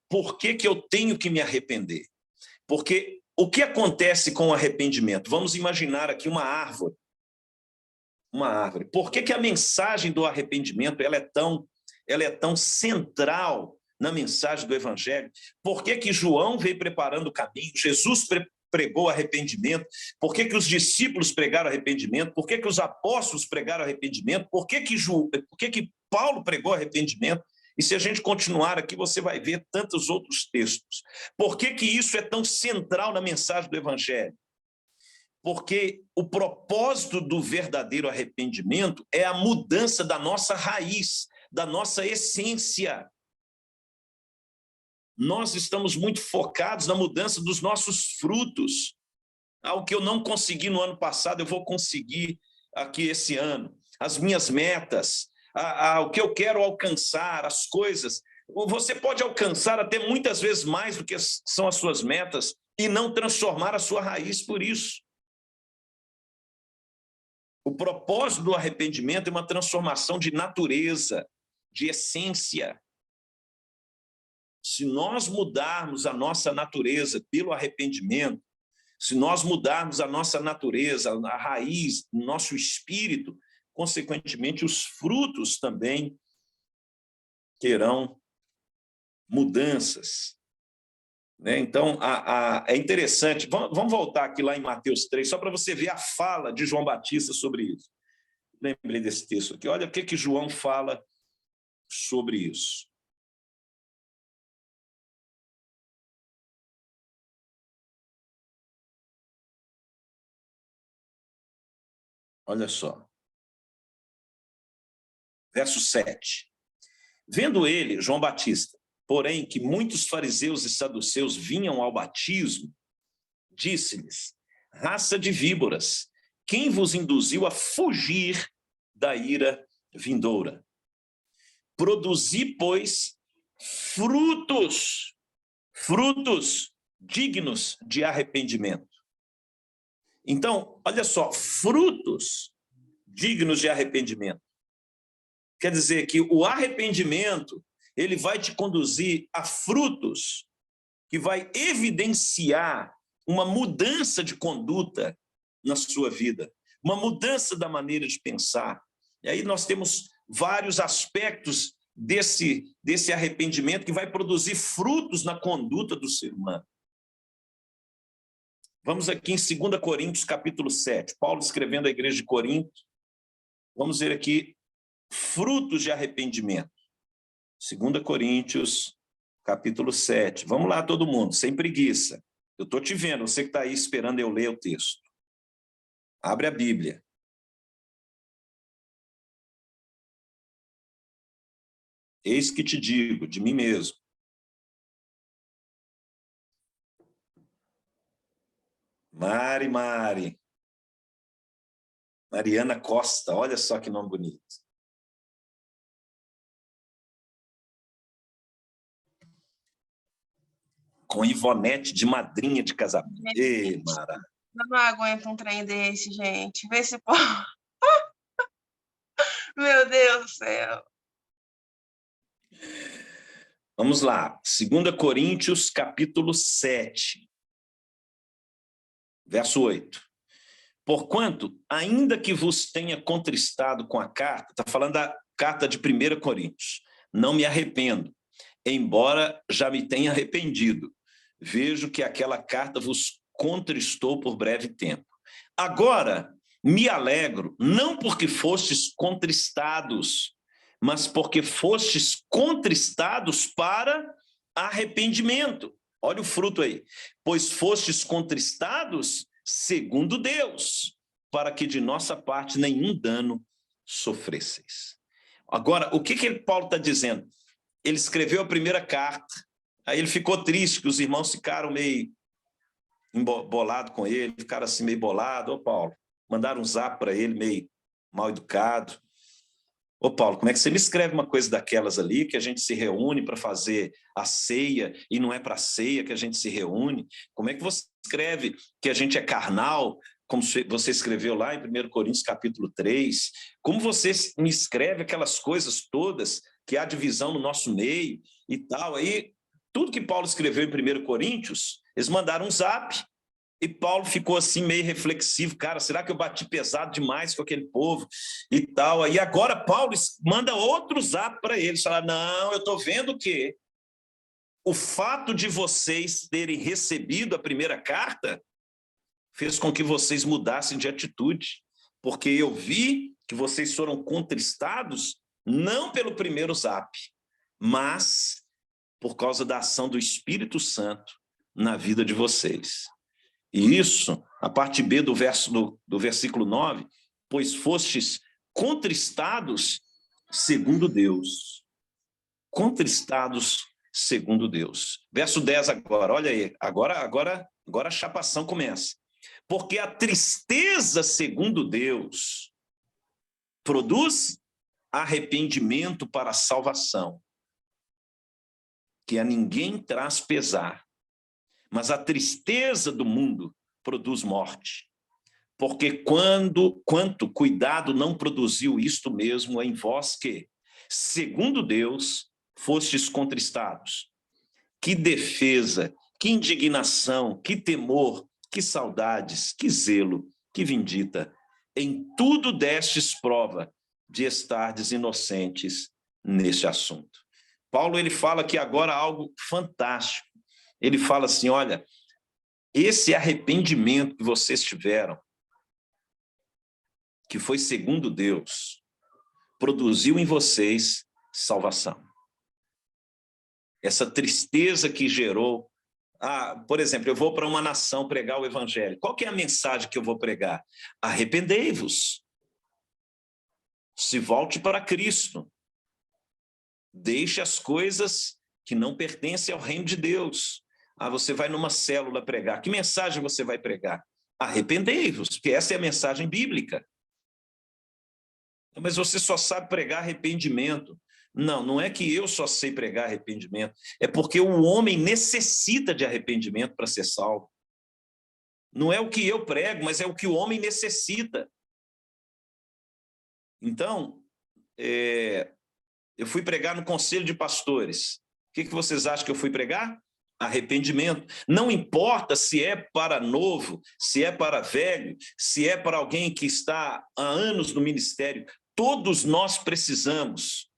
Por que eu tenho que me arrepender? Porque o que acontece com o arrependimento? Vamos imaginar aqui uma árvore. Uma árvore. Por que a mensagem do arrependimento ela é tão central na mensagem do Evangelho? Por que João veio preparando o caminho? Jesus pregou arrependimento? Por que os discípulos pregaram arrependimento? Por que os apóstolos pregaram arrependimento? Por que Paulo pregou arrependimento? E se a gente continuar aqui, você vai ver tantos outros textos. Por que isso é tão central na mensagem do Evangelho? Porque o propósito do verdadeiro arrependimento é a mudança da nossa raiz, da nossa essência. Nós estamos muito focados na mudança dos nossos frutos. O que eu não consegui no ano passado, eu vou conseguir aqui esse ano. As minhas metas, o que eu quero alcançar, as coisas. Você pode alcançar até muitas vezes mais do que são as suas metas e não transformar a sua raiz por isso. O propósito do arrependimento é uma transformação de natureza, de essência. Se nós mudarmos a nossa natureza pelo arrependimento, se nós mudarmos a nossa natureza, a raiz, o nosso espírito, consequentemente, os frutos também terão mudanças. Então, é interessante, vamos voltar aqui lá em Mateus 3, só para você ver a fala de João Batista sobre isso. Lembrei desse texto aqui, olha o que João fala sobre isso. Olha só. Verso 7. Vendo ele, João Batista, porém, que muitos fariseus e saduceus vinham ao batismo, disse-lhes: raça de víboras, quem vos induziu a fugir da ira vindoura? Produzi, pois, frutos dignos de arrependimento. Então, olha só, frutos dignos de arrependimento. Quer dizer que o arrependimento, ele vai te conduzir a frutos que vai evidenciar uma mudança de conduta na sua vida, uma mudança da maneira de pensar. E aí nós temos vários aspectos desse arrependimento que vai produzir frutos na conduta do ser humano. Vamos aqui em 2 Coríntios, capítulo 7. Paulo escrevendo à igreja de Corinto. Vamos ver aqui frutos de arrependimento. 2 Coríntios, capítulo 7. Vamos lá, todo mundo, sem preguiça. Eu estou te vendo, você que está aí esperando eu ler o texto. Abre a Bíblia. Eis que te digo, de mim mesmo. Mari. Mariana Costa, olha só que nome bonito. Com Ivonete de madrinha de casamento. Ei, Mara. Eu não aguento um trem desse, gente. Vê se pode. Meu Deus do céu. Vamos lá, 2 Coríntios, capítulo 7, verso 8. Porquanto, ainda que vos tenha contristado com a carta, está falando da carta de 1 Coríntios, não me arrependo, embora já me tenha arrependido. Vejo que aquela carta vos contristou por breve tempo. Agora, me alegro, não porque fostes contristados, mas porque fostes contristados para arrependimento. Olha o fruto aí. Pois fostes contristados segundo Deus, para que de nossa parte nenhum dano sofresseis. Agora, o que Paulo está dizendo? Ele escreveu a primeira carta, aí ele ficou triste, que os irmãos ficaram meio bolados com ele, ficaram assim meio bolados. Ô Paulo, mandaram um zap para ele, meio mal educado. Ô Paulo, como é que você me escreve uma coisa daquelas ali, que a gente se reúne para fazer a ceia, e não é para a ceia que a gente se reúne? Como é que você escreve que a gente é carnal, como você escreveu lá em 1 Coríntios capítulo 3? Como você me escreve aquelas coisas todas, que há divisão no nosso meio e tal? Aí, tudo que Paulo escreveu em 1 Coríntios, eles mandaram um zap, e Paulo ficou assim meio reflexivo, cara, será que eu bati pesado demais com aquele povo e tal? Aí agora Paulo manda outro zap para eles, fala, não, eu estou vendo que o fato de vocês terem recebido a primeira carta fez com que vocês mudassem de atitude, porque eu vi que vocês foram contristados não pelo primeiro zap, mas por causa da ação do Espírito Santo na vida de vocês. E isso, a parte B do versículo 9, pois fostes contristados segundo Deus. Contristados segundo Deus. Verso 10 agora, olha aí, agora a chapação começa. Porque a tristeza segundo Deus produz arrependimento para a salvação, que a ninguém traz pesar. Mas a tristeza do mundo produz morte. Porque quanto cuidado não produziu isto mesmo em vós que, segundo Deus, fostes contristados. Que defesa, que indignação, que temor, que saudades, que zelo, que vindita. Em tudo destes prova de estardes inocentes neste assunto. Paulo, ele fala aqui agora algo fantástico. Ele fala assim, olha, esse arrependimento que vocês tiveram, que foi segundo Deus, produziu em vocês salvação. Essa tristeza que gerou, por exemplo, eu vou para uma nação pregar o evangelho. Qual que é a mensagem que eu vou pregar? Arrependei-vos. Se volte para Cristo. Deixe as coisas que não pertencem ao reino de Deus. Você vai numa célula pregar. Que mensagem você vai pregar? Arrependei-vos, porque essa é a mensagem bíblica. Mas você só sabe pregar arrependimento. Não, não é que eu só sei pregar arrependimento. É porque o homem necessita de arrependimento para ser salvo. Não é o que eu prego, mas é o que o homem necessita. Então, eu fui pregar no Conselho de Pastores. O que vocês acham que eu fui pregar? Arrependimento. Não importa se é para novo, se é para velho, se é para alguém que está há anos no ministério, todos nós precisamos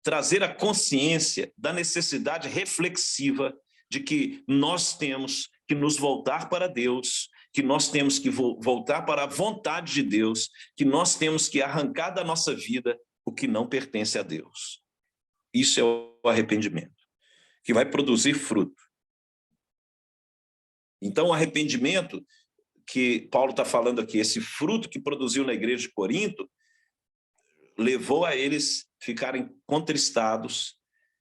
trazer a consciência da necessidade reflexiva de que nós temos que nos voltar para Deus, que nós temos que voltar para a vontade de Deus, que nós temos que arrancar da nossa vida o que não pertence a Deus. Isso é o arrependimento, que vai produzir fruto. Então, o arrependimento que Paulo está falando aqui, esse fruto que produziu na igreja de Corinto, levou a eles ficarem contristados,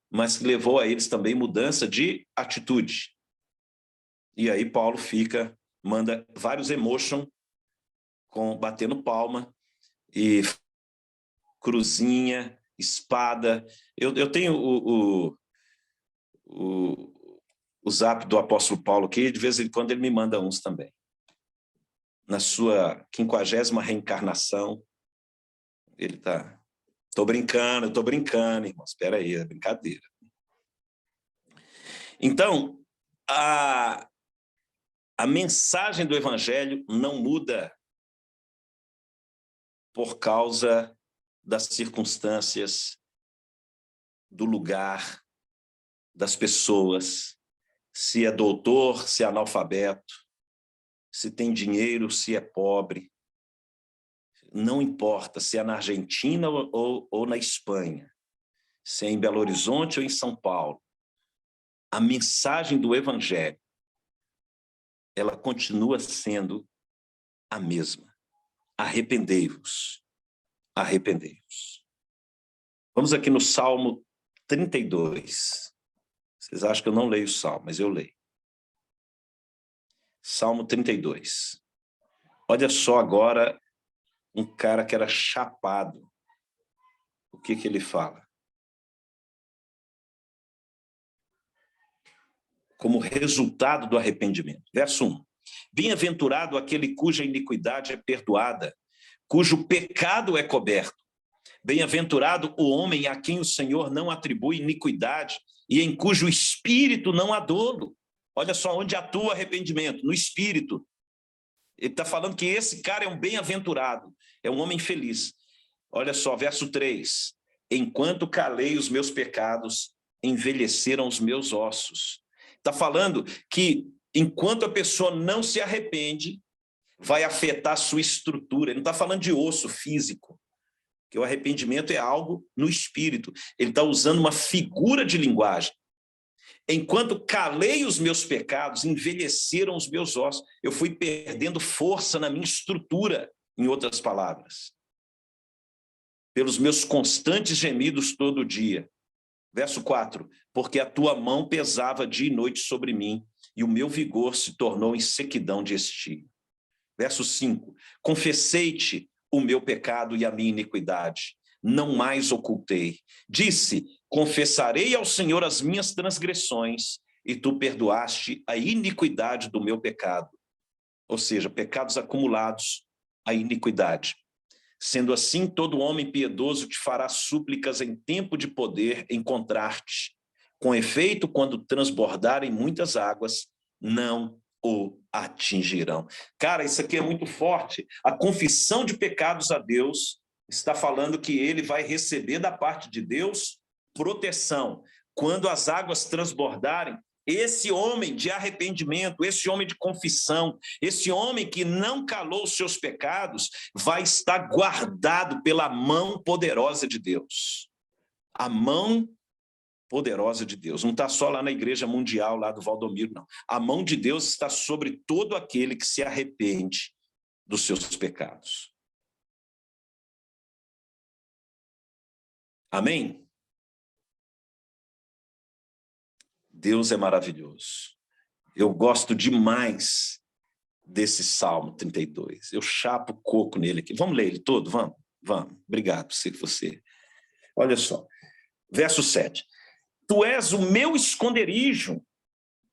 mas levou a eles também mudança de atitude. E aí Paulo manda vários emotions, batendo palma, e cruzinha, espada. Eu tenho o zap do apóstolo Paulo aqui, de vez em quando ele me manda uns também. Na sua 50ª reencarnação, ele está... Estou brincando, irmãos, espera aí, é brincadeira. Então, a mensagem do evangelho não muda por causa das circunstâncias, do lugar, das pessoas, se é doutor, se é analfabeto, se tem dinheiro, se é pobre. Não importa se é na Argentina ou na Espanha, se é em Belo Horizonte ou em São Paulo. A mensagem do evangelho, ela continua sendo a mesma. Arrependei-vos, arrependei-vos. Vamos aqui no Salmo 32. Vocês acham que eu não leio o Salmo, mas eu leio. Salmo 32. Olha só agora um cara que era chapado. O que ele fala? Como resultado do arrependimento. Verso 1. Bem-aventurado aquele cuja iniquidade é perdoada, cujo pecado é coberto. Bem-aventurado o homem a quem o Senhor não atribui iniquidade e em cujo espírito não há dolo. Olha só onde atua o arrependimento, no espírito. Ele está falando que esse cara é um bem-aventurado, é um homem feliz. Olha só, verso 3. Enquanto calei os meus pecados, envelheceram os meus ossos. Está falando que enquanto a pessoa não se arrepende, vai afetar a sua estrutura. Ele não está falando de osso físico, que o arrependimento é algo no espírito. Ele está usando uma figura de linguagem. Enquanto calei os meus pecados, envelheceram os meus ossos. Eu fui perdendo força na minha estrutura, em outras palavras. Pelos meus constantes gemidos todo dia. Verso 4. Porque a tua mão pesava dia e noite sobre mim, e o meu vigor se tornou em sequidão de estio. Verso 5. Confessei-te o meu pecado e a minha iniquidade. Não mais ocultei. Disse, confessarei ao Senhor as minhas transgressões, e tu perdoaste a iniquidade do meu pecado. Ou seja, pecados acumulados, a iniquidade. Sendo assim, todo homem piedoso te fará súplicas em tempo de poder encontrar-te. Com efeito, quando transbordarem muitas águas, não o atingirão. Cara, isso aqui é muito forte. A confissão de pecados a Deus está falando que ele vai receber da parte de Deus proteção. Quando as águas transbordarem, esse homem de arrependimento, esse homem de confissão, esse homem que não calou os seus pecados, vai estar guardado pela mão poderosa de Deus. A mão poderosa de Deus. Não está só lá na Igreja Mundial, lá do Valdomiro, não. A mão de Deus está sobre todo aquele que se arrepende dos seus pecados. Amém? Deus é maravilhoso. Eu gosto demais desse Salmo 32. Eu chapo coco nele aqui. Vamos ler ele todo? Vamos? Vamos. Obrigado, você. Olha só. Verso 7. Tu és o meu esconderijo,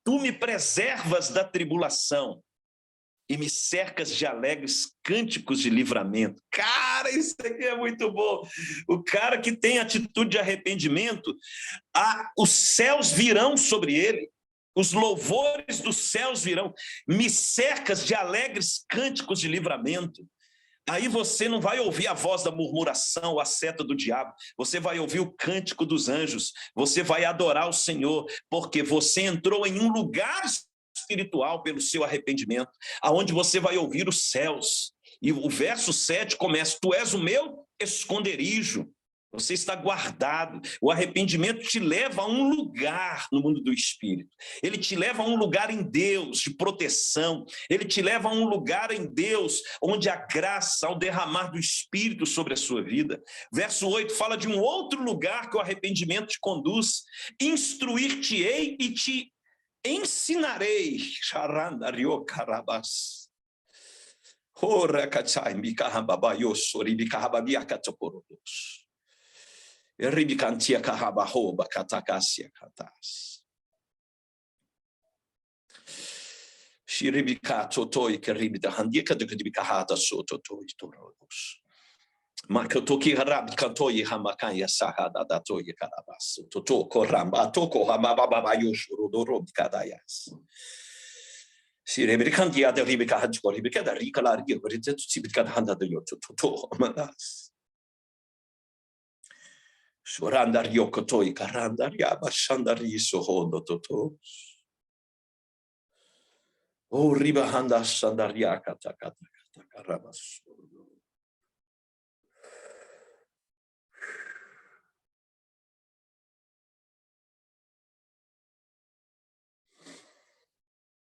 tu me preservas da tribulação e me cercas de alegres cânticos de livramento. Cara, isso aqui é muito bom. O cara que tem atitude de arrependimento, os céus virão sobre ele, os louvores dos céus virão, me cercas de alegres cânticos de livramento. Aí você não vai ouvir a voz da murmuração, a seta do diabo, você vai ouvir o cântico dos anjos, você vai adorar o Senhor, porque você entrou em um lugar espiritual pelo seu arrependimento, aonde você vai ouvir os céus. E o verso 7 começa, tu és o meu esconderijo, você está guardado. O arrependimento te leva a um lugar no mundo do Espírito. Ele te leva a um lugar em Deus de proteção. Ele te leva a um lugar em Deus onde a graça, ao derramar do Espírito sobre a sua vida. Verso 8 fala de um outro lugar que o arrependimento te conduz. Instruir-te-ei e te ensinarei. Ribicantia carrabarroba, catacácia, catas. Xiribica totoi, que ribita handica de ribicarrata sototoi, toros. Makatoki harab kantoyi hamakaya sahada datoyi karabas. Toto koramba toko hamababa yoshuru doro kadayas. Si rebrikan dia de ribika hadko ribika da rikalar ge rite tsibika handa de yoto toto manas. Shurandar yokotoyi karandar ya bashandar yiso hondo toto. O riba handa sandar ya kata karabas.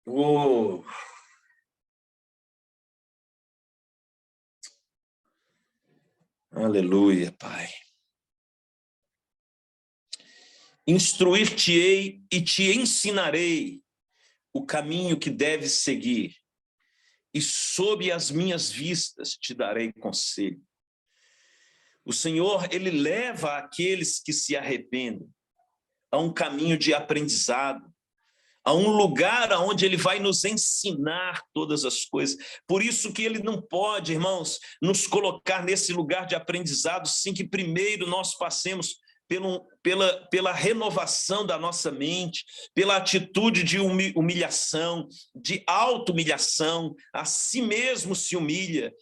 Oh, aleluia, Pai. Instruir-te-ei e te ensinarei o caminho que deves seguir, e sob as minhas vistas te darei conselho. O Senhor, ele leva aqueles que se arrependem a um caminho de aprendizado, a um lugar onde ele vai nos ensinar todas as coisas. Por isso que ele não pode, irmãos, nos colocar nesse lugar de aprendizado sem que primeiro nós passemos pela renovação da nossa mente, pela atitude de humilhação, de auto-humilhação, a si mesmo se humilha,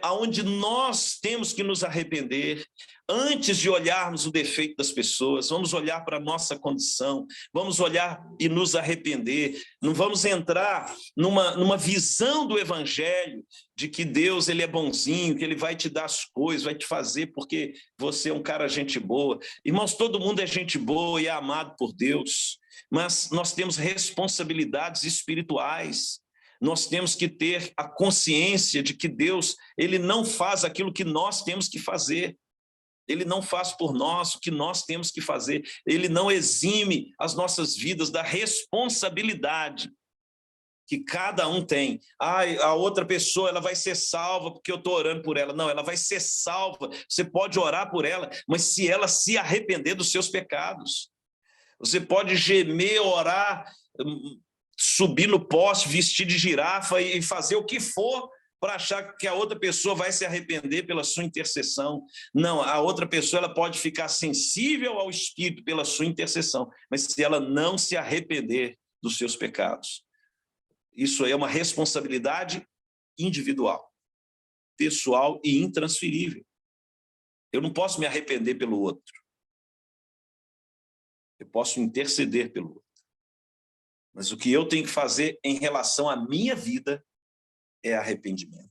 aonde nós temos que nos arrepender. Antes de olharmos o defeito das pessoas, vamos olhar para a nossa condição, vamos olhar e nos arrepender. Não vamos entrar numa visão do evangelho de que Deus ele é bonzinho, que ele vai te dar as coisas, vai te fazer porque você é um cara gente boa. Irmãos, todo mundo é gente boa e é amado por Deus, mas nós temos responsabilidades espirituais. Nós temos que ter a consciência de que Deus ele não faz aquilo que nós temos que fazer. Ele não faz por nós o que nós temos que fazer. Ele não exime as nossas vidas da responsabilidade que cada um tem. A outra pessoa ela vai ser salva porque eu estou orando por ela. Não, ela vai ser salva. Você pode orar por ela, mas se ela se arrepender dos seus pecados. Você pode gemer, orar, subir no poste, vestir de girafa e fazer o que for para achar que a outra pessoa vai se arrepender pela sua intercessão. Não, a outra pessoa ela pode ficar sensível ao Espírito pela sua intercessão, mas se ela não se arrepender dos seus pecados, isso aí é uma responsabilidade individual, pessoal e intransferível. Eu não posso me arrepender pelo outro. Eu posso interceder pelo outro. Mas o que eu tenho que fazer em relação à minha vida é arrependimento.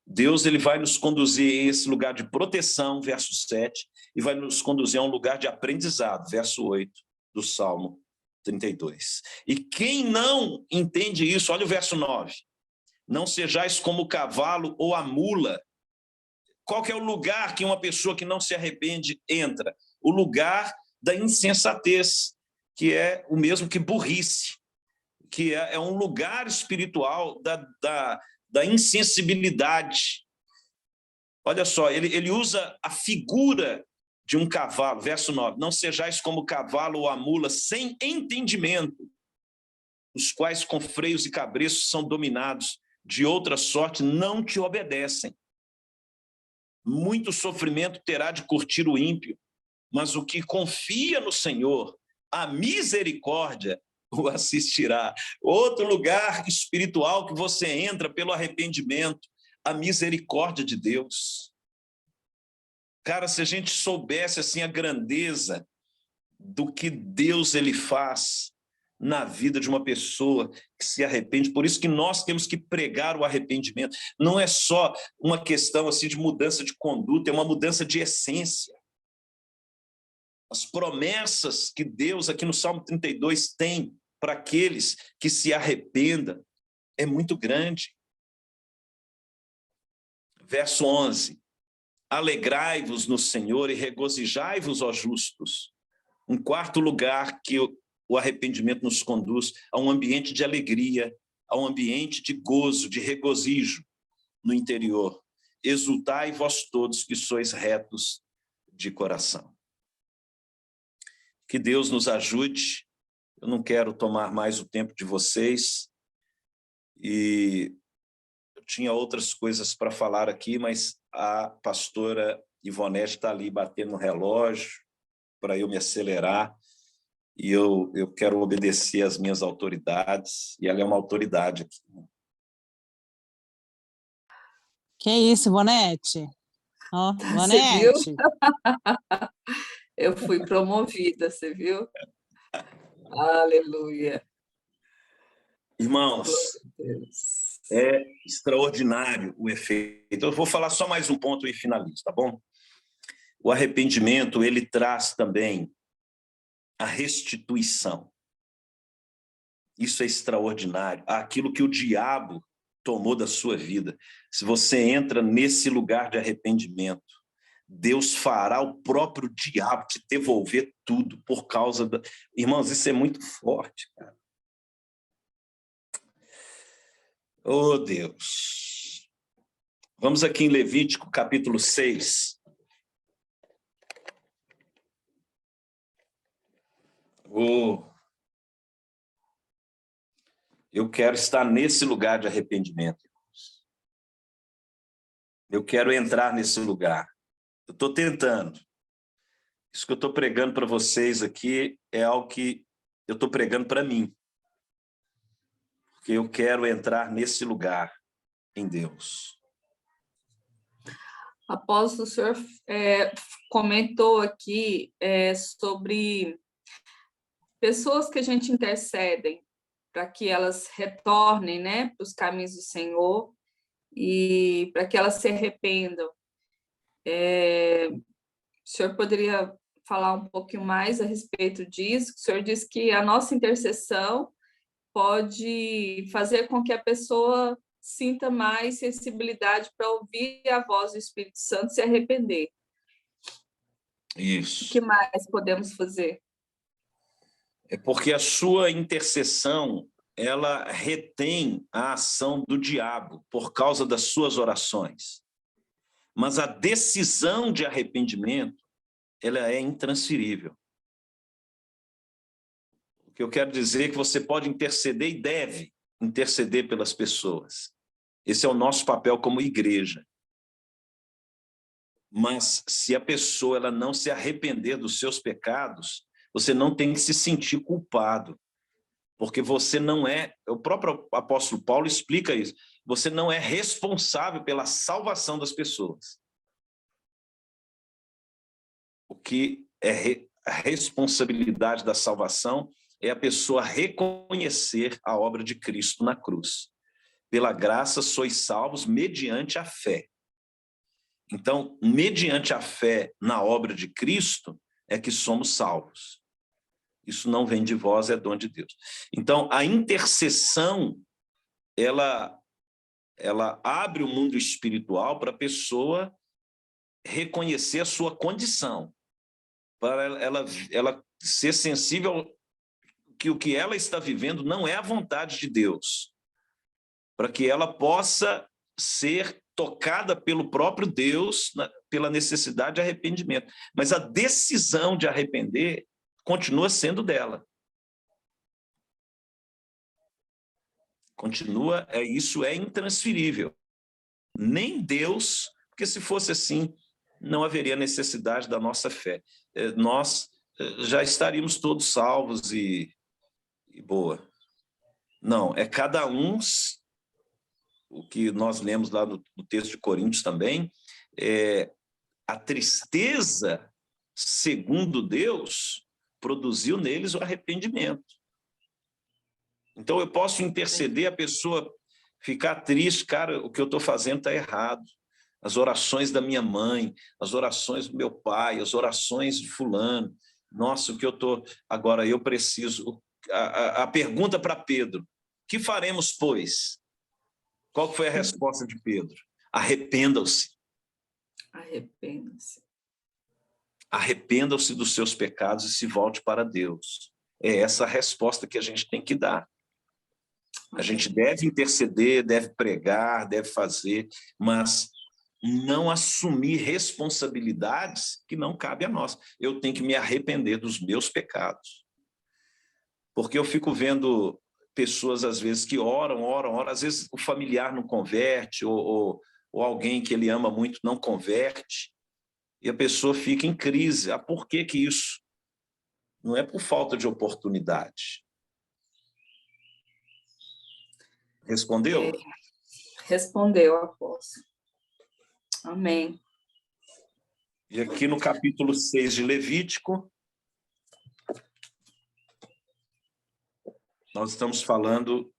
Deus ele vai nos conduzir a esse lugar de proteção, verso 7, e vai nos conduzir a um lugar de aprendizado, verso 8 do Salmo 32. E quem não entende isso, olha o verso 9. Não sejais como o cavalo ou a mula. Qual que é o lugar que uma pessoa que não se arrepende entra? O lugar da insensatez, que é o mesmo que burrice, que é um lugar espiritual da insensibilidade. Olha só, ele usa a figura de um cavalo, verso 9, não sejais como o cavalo ou a mula sem entendimento, os quais com freios e cabreços são dominados, de outra sorte não te obedecem. Muito sofrimento terá de curtir o ímpio, mas o que confia no Senhor, a misericórdia o assistirá. Outro lugar espiritual que você entra pelo arrependimento, a misericórdia de Deus. Cara, se a gente soubesse assim a grandeza do que Deus ele faz na vida de uma pessoa que se arrepende, por isso que nós temos que pregar o arrependimento. Não é só uma questão assim de mudança de conduta, é uma mudança de essência. As promessas que Deus aqui no Salmo 32 tem para aqueles que se arrependam é muito grande. Verso 11. Alegrai-vos no Senhor e regozijai-vos, ó justos. Um quarto lugar que o arrependimento nos conduz a um ambiente de alegria, a um ambiente de gozo, de regozijo no interior. Exultai vós todos que sois retos de coração. Que Deus nos ajude. Eu não quero tomar mais o tempo de vocês e eu tinha outras coisas para falar aqui, mas a pastora Ivonete está ali batendo no relógio para eu me acelerar, e eu quero obedecer às minhas autoridades, e ela é uma autoridade aqui. Que isso, Ivonete? Ó, Você viu? Ivonete. Eu fui promovida, você viu? Aleluia. Irmãos, Glória a Deus. é extraordinário o efeito. Eu vou falar só mais um ponto e finalizo, tá bom? O arrependimento, ele traz também a restituição. Isso é extraordinário. Aquilo que o diabo tomou da sua vida. Se você entra nesse lugar de arrependimento, Deus fará o próprio diabo te devolver tudo por causa da... Irmãos, isso é muito forte, cara. Oh, Deus. Vamos aqui em Levítico, capítulo 6. Eu quero estar nesse lugar de arrependimento, irmãos. Eu quero entrar nesse lugar. Eu estou tentando. Isso que eu estou pregando para vocês aqui é algo que eu estou pregando para mim. Porque eu quero entrar nesse lugar em Deus. Apóstolo, o senhor comentou aqui sobre pessoas que a gente intercedem para que elas retornem, né, para os caminhos do Senhor e para que elas se arrependam. O senhor poderia falar um pouquinho mais a respeito disso? O senhor disse que a nossa intercessão pode fazer com que a pessoa sinta mais sensibilidade para ouvir a voz do Espírito Santo e se arrepender. Isso. O que mais podemos fazer? É porque a sua intercessão, ela retém a ação do diabo por causa das suas orações. Mas a decisão de arrependimento, ela é intransferível. O que eu quero dizer é que você pode interceder e deve interceder pelas pessoas. Esse é o nosso papel como igreja. Mas se a pessoa ela não se arrepender dos seus pecados, você não tem que se sentir culpado, porque você não é... O próprio apóstolo Paulo explica isso. Você não é responsável pela salvação das pessoas. O que é a responsabilidade da salvação é a pessoa reconhecer a obra de Cristo na cruz. Pela graça sois salvos mediante a fé. Então, mediante a fé na obra de Cristo, é que somos salvos. Isso não vem de vós, é dom de Deus. Então, a intercessão, ela abre o mundo espiritual para a pessoa reconhecer a sua condição, para ela ser sensível que o que ela está vivendo não é a vontade de Deus, para que ela possa ser tocada pelo próprio Deus, pela necessidade de arrependimento. Mas a decisão de arrepender continua sendo dela. Continua, isso é intransferível. Nem Deus, porque se fosse assim, não haveria necessidade da nossa fé. Nós já estaríamos todos salvos e boa. Não, é cada um, o que nós lemos lá no texto de Coríntios também, a tristeza, segundo Deus, produziu neles o arrependimento. Então eu posso interceder, a pessoa ficar triste, cara, o que eu estou fazendo está errado. As orações da minha mãe, as orações do meu pai, as orações de fulano. Nossa, o que eu estou... Agora eu preciso... A pergunta para Pedro, que faremos, pois? Qual foi a resposta de Pedro? Arrependam-se. Arrependam-se. Arrependam-se dos seus pecados e se volte para Deus. É essa a resposta que a gente tem que dar. A gente deve interceder, deve pregar, deve fazer, mas não assumir responsabilidades que não cabem a nós. Eu tenho que me arrepender dos meus pecados. Porque eu fico vendo pessoas, às vezes, que oram, às vezes o familiar não converte, ou ou alguém que ele ama muito não converte, e a pessoa fica em crise. Ah, por que que isso? Não é por falta de oportunidade. Respondeu? Respondeu, apóstolo. Amém. E aqui no capítulo 6 de Levítico, nós estamos falando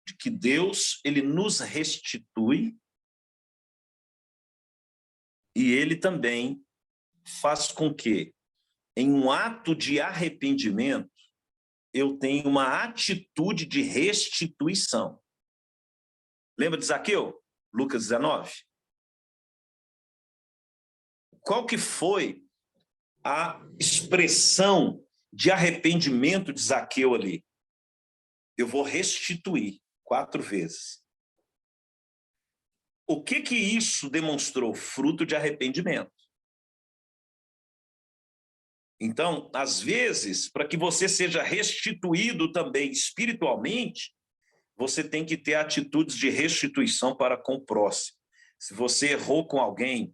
de que Deus, ele nos restitui e ele também faz com que, em um ato de arrependimento, eu tenha uma atitude de restituição. Lembra de Zaqueu? Lucas 19? Qual que foi a expressão de arrependimento de Zaqueu ali? Eu vou restituir 4 vezes. O que que isso demonstrou? Fruto de arrependimento. Então, às vezes, para que você seja restituído também espiritualmente, você tem que ter atitudes de restituição para com o próximo. Se você errou com alguém,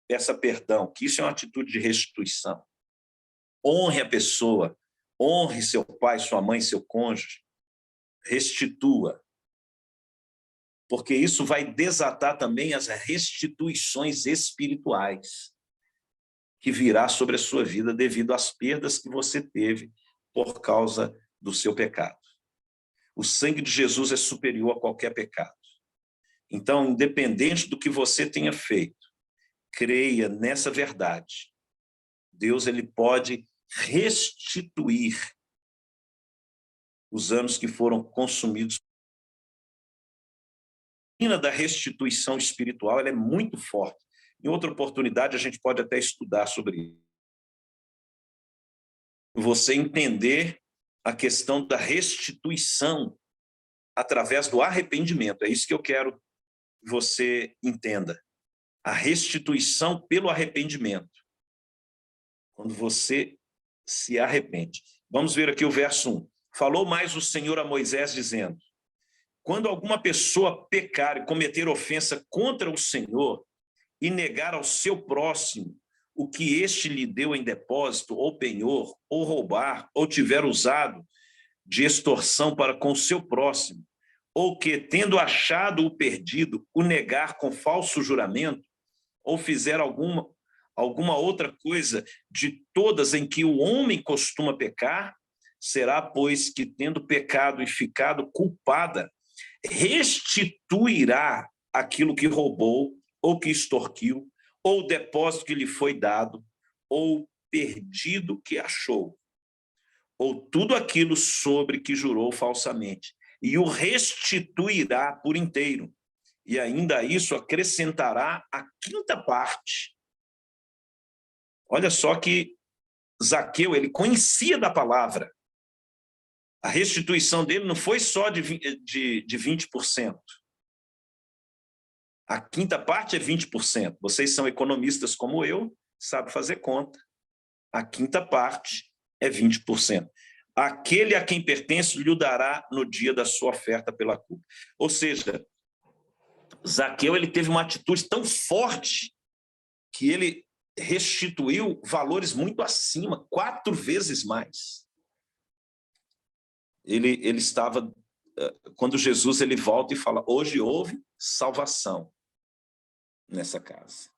peça perdão, que isso é uma atitude de restituição. Honre a pessoa, honre seu pai, sua mãe, seu cônjuge, restitua. Porque isso vai desatar também as restituições espirituais que virá sobre a sua vida devido às perdas que você teve por causa do seu pecado. O sangue de Jesus é superior a qualquer pecado. Então, independente do que você tenha feito, creia nessa verdade. Deus, ele pode restituir os anos que foram consumidos. A doutrina da restituição espiritual, ela é muito forte. Em outra oportunidade, a gente pode até estudar sobre isso. Você entender a questão da restituição através do arrependimento. É isso que eu quero que você entenda. A restituição pelo arrependimento. Quando você se arrepende. Vamos ver aqui o verso 1. Falou mais o Senhor a Moisés, dizendo: quando alguma pessoa pecar e cometer ofensa contra o Senhor e negar ao seu próximo o que este lhe deu em depósito, ou penhor, ou roubar, ou tiver usado de extorsão para com o seu próximo, ou que, tendo achado o perdido, o negar com falso juramento, ou fizer alguma outra coisa de todas em que o homem costuma pecar, será, pois, que, tendo pecado e ficado culpada, restituirá aquilo que roubou, ou que extorquiu, ou o depósito que lhe foi dado, ou perdido que achou, ou tudo aquilo sobre que jurou falsamente, e o restituirá por inteiro, e ainda a isso acrescentará a 5ª parte. Olha só que Zaqueu, ele conhecia da palavra. A restituição dele não foi só de 20%. A 5ª parte é 20%. Vocês são economistas como eu, sabem fazer conta. A 5ª parte é 20%. Aquele a quem pertence lhe dará no dia da sua oferta pela culpa. Ou seja, Zaqueu, ele teve uma atitude tão forte que ele restituiu valores muito acima, 4 vezes mais. Ele estava, quando Jesus ele volta e fala: hoje houve salvação nessa casa.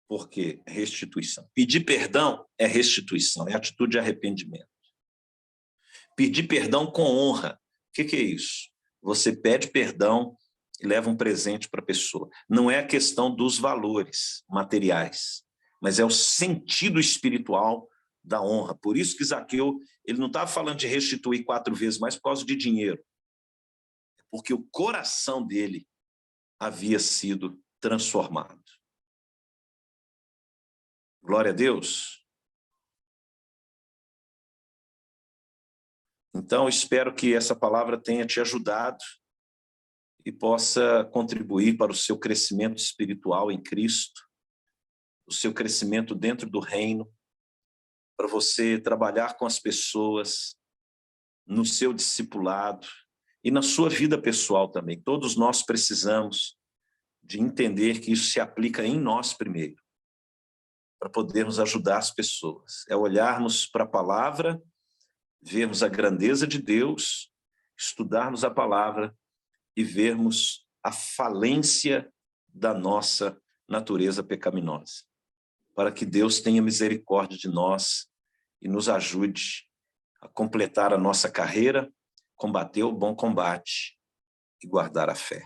Por quê? Restituição. Pedir perdão é restituição, é atitude de arrependimento. Pedir perdão com honra. O que é isso? Você pede perdão e leva um presente para a pessoa. Não é a questão dos valores materiais, mas é o sentido espiritual da honra. Por isso que Zaqueu, ele não estava falando de restituir 4 vezes mais por causa de dinheiro, porque o coração dele havia sido transformado. Glória a Deus. Então, espero que essa palavra tenha te ajudado e possa contribuir para o seu crescimento espiritual em Cristo, o seu crescimento dentro do reino, para você trabalhar com as pessoas no seu discipulado e na sua vida pessoal também. Todos nós precisamos de entender que isso se aplica em nós primeiro, para podermos ajudar as pessoas. É olharmos para a palavra, vermos a grandeza de Deus, estudarmos a palavra e vermos a falência da nossa natureza pecaminosa, para que Deus tenha misericórdia de nós e nos ajude a completar a nossa carreira, combater o bom combate e guardar a fé.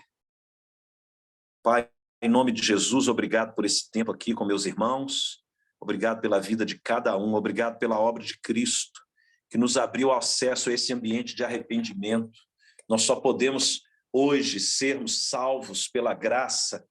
Pai, em nome de Jesus, obrigado por esse tempo aqui com meus irmãos, obrigado pela vida de cada um, obrigado pela obra de Cristo, que nos abriu acesso a esse ambiente de arrependimento. Nós só podemos hoje sermos salvos pela graça,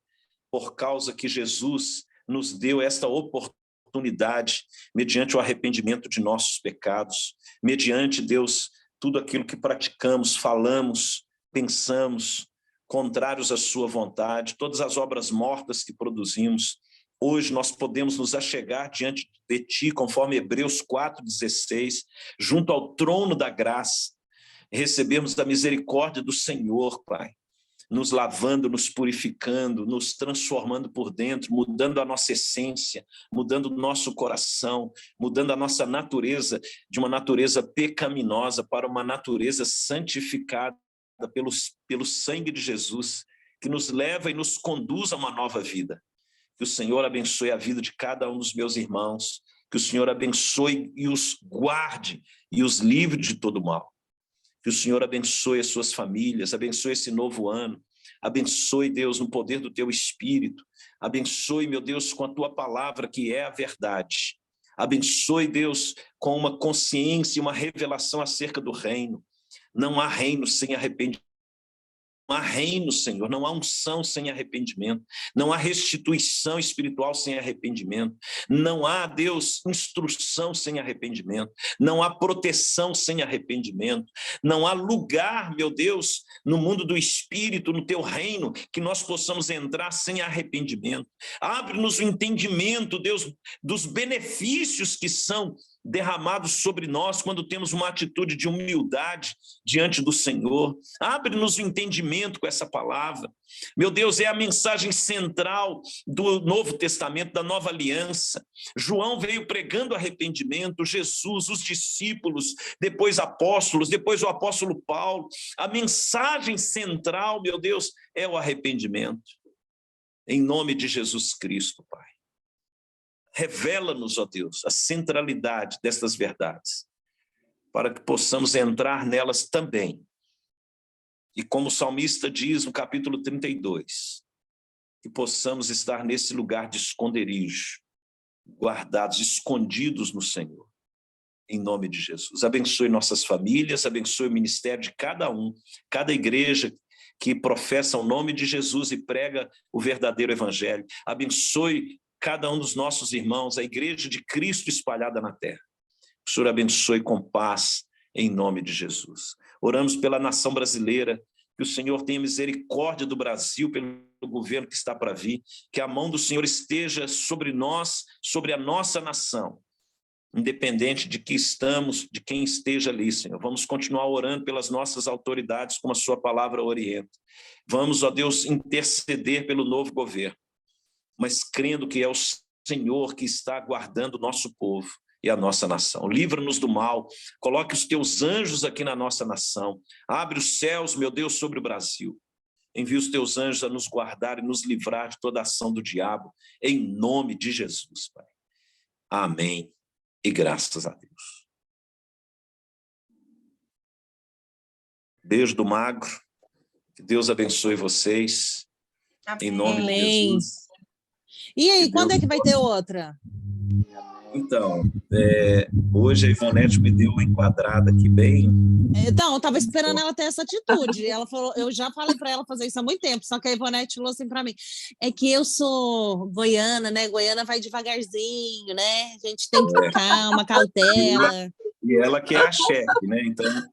por causa que Jesus nos deu esta oportunidade, mediante o arrependimento de nossos pecados, mediante, Deus, tudo aquilo que praticamos, falamos, pensamos, contrários à sua vontade, todas as obras mortas que produzimos. Hoje nós podemos nos achegar diante de Ti, conforme Hebreus 4,16, junto ao trono da graça, recebemos a misericórdia do Senhor, Pai, nos lavando, nos purificando, nos transformando por dentro, mudando a nossa essência, mudando o nosso coração, mudando a nossa natureza, de uma natureza pecaminosa para uma natureza santificada pelo sangue de Jesus, que nos leva e nos conduz a uma nova vida. Que o Senhor abençoe a vida de cada um dos meus irmãos, que o Senhor abençoe e os guarde e os livre de todo mal. Que o Senhor abençoe as suas famílias, abençoe esse novo ano, abençoe, Deus, no poder do Teu Espírito, abençoe, meu Deus, com a Tua palavra, que é a verdade. Abençoe, Deus, com uma consciência e uma revelação acerca do reino. Não há reino sem arrependimento. Não há reino, Senhor, não há unção sem arrependimento, não há restituição espiritual sem arrependimento, não há, Deus, instrução sem arrependimento, não há proteção sem arrependimento, não há lugar, meu Deus, no mundo do Espírito, no Teu reino, que nós possamos entrar sem arrependimento. Abre-nos o entendimento, Deus, dos benefícios que são derramados sobre nós quando temos uma atitude de humildade diante do Senhor. Abre-nos o entendimento com essa palavra. Meu Deus, é a mensagem central do Novo Testamento, da Nova Aliança. João veio pregando arrependimento, Jesus, os discípulos, depois apóstolos, depois o apóstolo Paulo. A mensagem central, meu Deus, é o arrependimento. Em nome de Jesus Cristo, Pai. Revela-nos, ó Deus, a centralidade destas verdades, para que possamos entrar nelas também. E como o salmista diz no capítulo 32, que possamos estar nesse lugar de esconderijo, guardados, escondidos no Senhor, em nome de Jesus. Abençoe nossas famílias, abençoe o ministério de cada um, cada igreja que professa o nome de Jesus e prega o verdadeiro evangelho. Abençoe cada um dos nossos irmãos, a igreja de Cristo espalhada na terra. O Senhor abençoe com paz, em nome de Jesus. Oramos pela nação brasileira, que o Senhor tenha misericórdia do Brasil, pelo governo que está para vir, que a mão do Senhor esteja sobre nós, sobre a nossa nação, independente de que estamos, de quem esteja ali, Senhor. Vamos continuar orando pelas nossas autoridades, como a sua palavra orienta. Vamos, ó Deus, interceder pelo novo governo, mas crendo que é o Senhor que está guardando o nosso povo e a nossa nação. Livra-nos do mal, coloque os teus anjos aqui na nossa nação, abre os céus, meu Deus, sobre o Brasil. Envia os teus anjos a nos guardar e nos livrar de toda ação do diabo, em nome de Jesus, Pai. Amém e graças a Deus. Beijo do Magro, que Deus abençoe vocês, em nome de Jesus. E aí, Que quando Deus... é que vai ter outra? Então, hoje a Ivonete me deu uma enquadrada aqui bem... Então, eu estava esperando ela ter essa atitude. Ela falou, eu já falei para ela fazer isso há muito tempo, só que a Ivonete falou assim para mim, é que eu sou goiana, né? Goiana vai devagarzinho, né? A gente tem que ter calma, cautela. E ela que é a chefe, né? Então...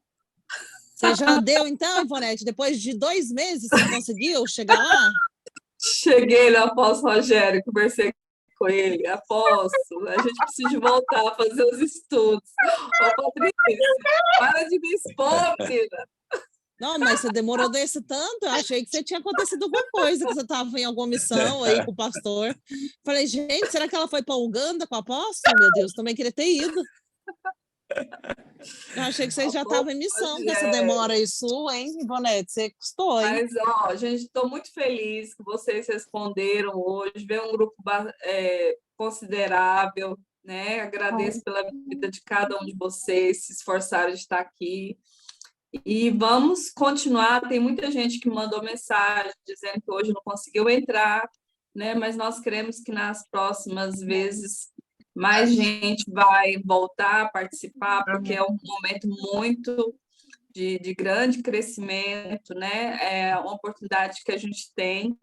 Você já deu, então, Ivonete? Depois de 2 meses, você conseguiu chegar lá? Cheguei no apóstolo Rogério, conversei com ele, apóstolo, a gente precisa voltar a fazer os estudos. Ô, Patrícia, para de me expor, menina. Não, mas você demorou desse tanto, eu achei que você tinha acontecido alguma coisa, que você estava em alguma missão aí com o pastor. Falei, gente, será que ela foi para Uganda com o apóstolo? Meu Deus, também queria ter ido. Eu achei que você já estava em missão com essa demora aí sua, hein, Ivonete? Você custou, hein? Mas, ó, gente, estou muito feliz que vocês responderam hoje. Veio um grupo considerável, né? Agradeço pela vida de cada um de vocês, se esforçaram de estar aqui. E vamos continuar. Tem muita gente que mandou mensagem dizendo que hoje não conseguiu entrar, né? Mas nós queremos que nas próximas vezes mais gente vai voltar a participar, porque é um momento muito de grande crescimento, né? É uma oportunidade que a gente tem.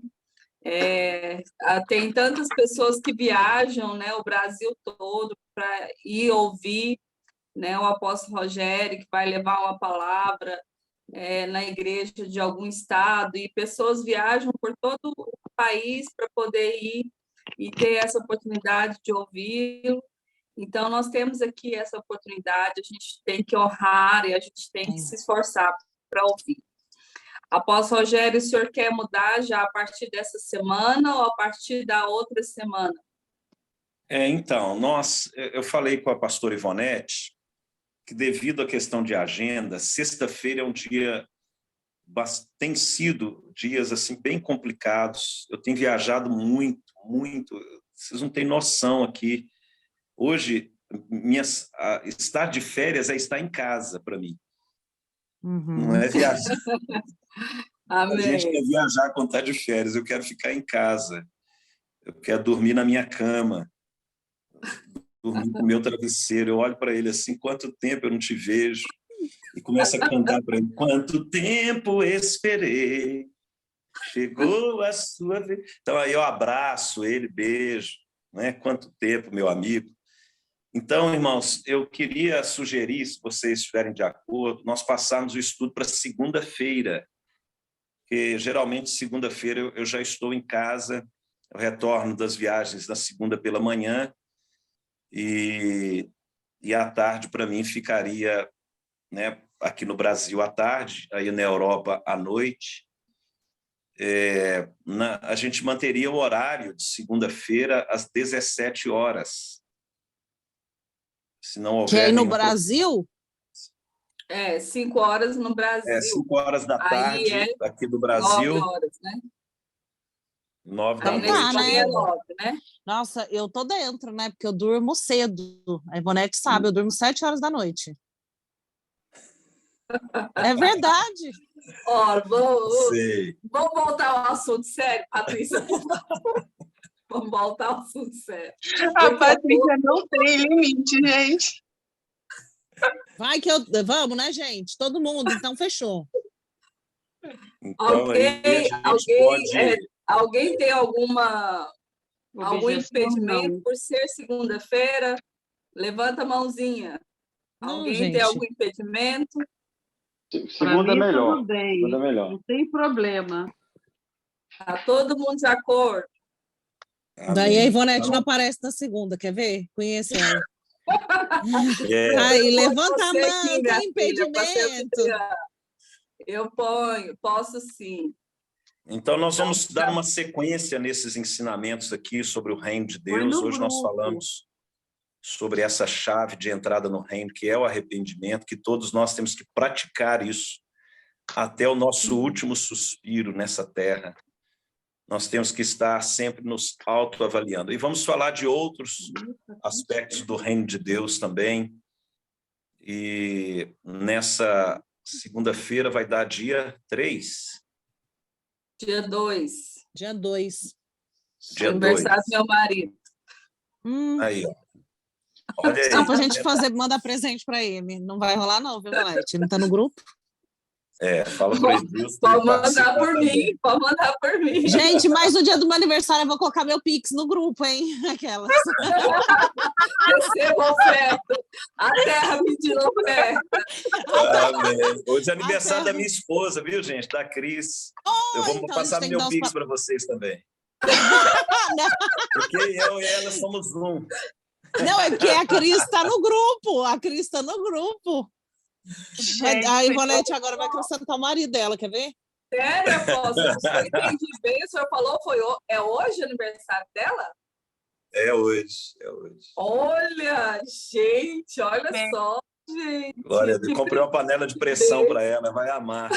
Tem tantas pessoas que viajam, né, o Brasil todo para ir ouvir, né, o apóstolo Rogério, que vai levar uma palavra na igreja de algum estado, e pessoas viajam por todo o país para poder ir e ter essa oportunidade de ouvi-lo. Então, nós temos aqui essa oportunidade, a gente tem que honrar e a gente tem que se esforçar para ouvir. Apóstolo Rogério, o senhor quer mudar já a partir dessa semana ou a partir da outra semana? Então, eu falei com a pastora Ivonete que, devido à questão de agenda, sexta-feira é um dia, tem sido dias assim bem complicados. Eu tenho viajado muito, vocês não têm noção aqui. Hoje, estar de férias é estar em casa para mim. Não é viajar. Amém. A gente quer viajar quando está de férias, eu quero ficar em casa. Eu quero dormir na minha cama, dormir com o meu travesseiro. Eu olho para ele assim, quanto tempo eu não te vejo? E começo a cantar para ele, quanto tempo esperei, chegou a sua vez. Então, aí eu abraço ele, beijo, né? Quanto tempo, meu amigo. Então, irmãos, eu queria sugerir, se vocês estiverem de acordo, nós passarmos o estudo para segunda-feira, porque geralmente segunda-feira eu já estou em casa, eu retorno das viagens na segunda pela manhã, e à tarde para mim ficaria, né, aqui no Brasil à tarde, aí na Europa à noite. A gente manteria o horário de segunda-feira às 17 horas. Se não houver que aí no nenhum Brasil? 5 horas no Brasil. 5 horas da tarde, aqui do Brasil. 9 horas, né? 9 da Aí noite. na Espanha é 9, né? Nossa, eu tô dentro, né? Porque eu durmo cedo. A Ivonete sabe, eu durmo 7 horas da noite. É verdade. Ó, vamos voltar ao assunto sério, Patrícia. Vamos voltar ao assunto sério. A Patrícia não tem limite, gente. Vai que vamos, né, gente? Todo mundo, então fechou. Então, alguém tem algum impedimento por ser segunda-feira? Levanta a mãozinha. Alguém tem algum impedimento? Segunda é melhor. Tudo bem. Segunda é melhor. Não tem problema. Tá todo mundo de acordo? Amém. Daí a Ivonete não aparece na segunda, quer ver? Conhece ela. Aí, levanta a mão, tem impedimento. Eu posso sim. Então, nós vamos dar uma sequência nesses ensinamentos aqui sobre o reino de Deus. Hoje nós falamos sobre essa chave de entrada no reino, que é o arrependimento, que todos nós temos que praticar isso até o nosso último suspiro nessa terra. Nós temos que estar sempre nos autoavaliando. E vamos falar de outros aspectos do reino de Deus também. E nessa segunda-feira vai dar dia 3. Dia 2. Dia 2. Dia aniversário do meu marido. Aí, ó. Olha aí. Só pra gente mandar presente para ele. Não vai rolar não, viu, Valete? Não tá no grupo? Fala para ele. Pode mandar por mim, pode mandar por mim. Gente, mas no dia do meu aniversário eu vou colocar meu Pix no grupo, hein? Aquelas. Recebo oferta. A terra pedindo oferta. Amém. Hoje é aniversário da minha esposa, viu, gente? Da Cris. Eu vou então passar meu Pix para vocês também. Porque eu e ela somos um. Não, é porque a Cris está no grupo. A Cris está no grupo. A Ivonete agora vai acrescentar o marido dela, quer ver? Sério, Afonso? Se eu entendi bem, o senhor falou, é hoje o aniversário dela? É hoje. Olha, gente, olha só, gente. Glória, eu comprei uma panela de pressão para ela, vai amar.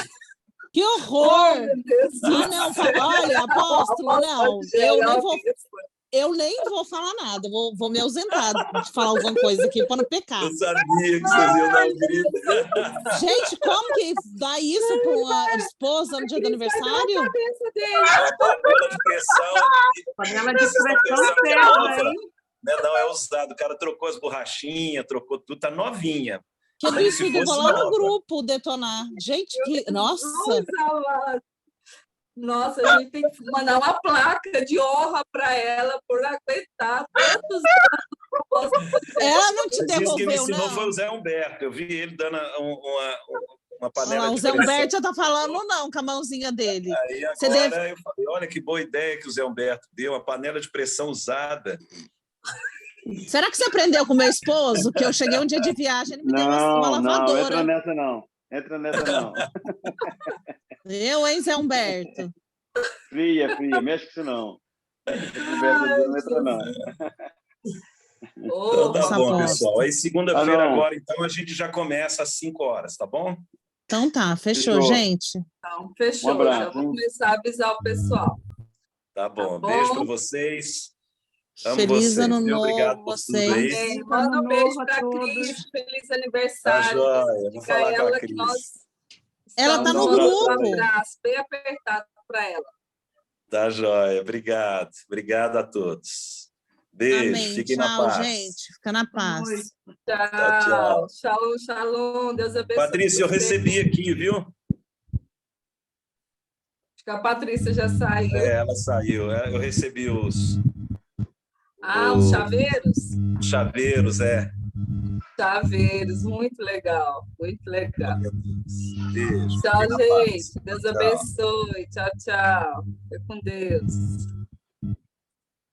Que horror! Meu Deus Ah, não, olha, apóstolo, não. Eu nem vou falar nada, vou me ausentar de falar alguma coisa aqui para não pecar. Eu sabia que vocês iam dar um grito. Gente, como que dá isso para uma esposa no dia do aniversário? Uma panela de pressão. Panela de pressão ferro, hein? Não, é usado. O cara trocou as borrachinhas, trocou tudo, tá novinha. Que absurdo, eu vou lá no grupo detonar. Gente, que... Nossa! Nossa, a gente tem que mandar uma placa de honra para ela por aguentar tantos anos. Ela não te Quem devolveu, me ensinou não? foi o Zé Humberto. Eu vi ele dando uma panela de O Zé pressão. Humberto já tá falando não com a mãozinha dele. Aí agora eu falei, olha que boa ideia que o Zé Humberto deu, uma panela de pressão usada. Será que você aprendeu com o meu esposo? Que eu cheguei um dia de viagem, ele me deu uma lavadora. Não, entra nessa não. Eu, hein, Zé Humberto? Fria, mexe com isso não. Não entra não. Então tá bom, pessoal. Aí segunda-feira agora, então, a gente já começa às 5 horas, tá bom? Então tá, fechou, gente. Então, fechou. Já vou começar a avisar o pessoal. Tá bom. Beijo para vocês. Amo Feliz vocês. ano novo Obrigado por tudo aí. Manda um beijo para a Cris. Feliz aniversário. Tá joia. Vou falar com a Cris. Ela tá no grupo. Um abraço bem apertado para ela. Tá joia. Obrigado a todos. Beijo. Amém. Fiquem Tchau, na paz. gente. Fica na paz. Tchau. Shalom, shalom. Deus abençoe. Patrícia, eu recebi aqui, viu? Acho que a Patrícia já saiu. Ela saiu. Eu recebi os chaveiros? Chaveiros, Chaveiros, muito legal, muito legal. Beijo. Tchau, gente. Deus abençoe. Tchau. Fique com Deus.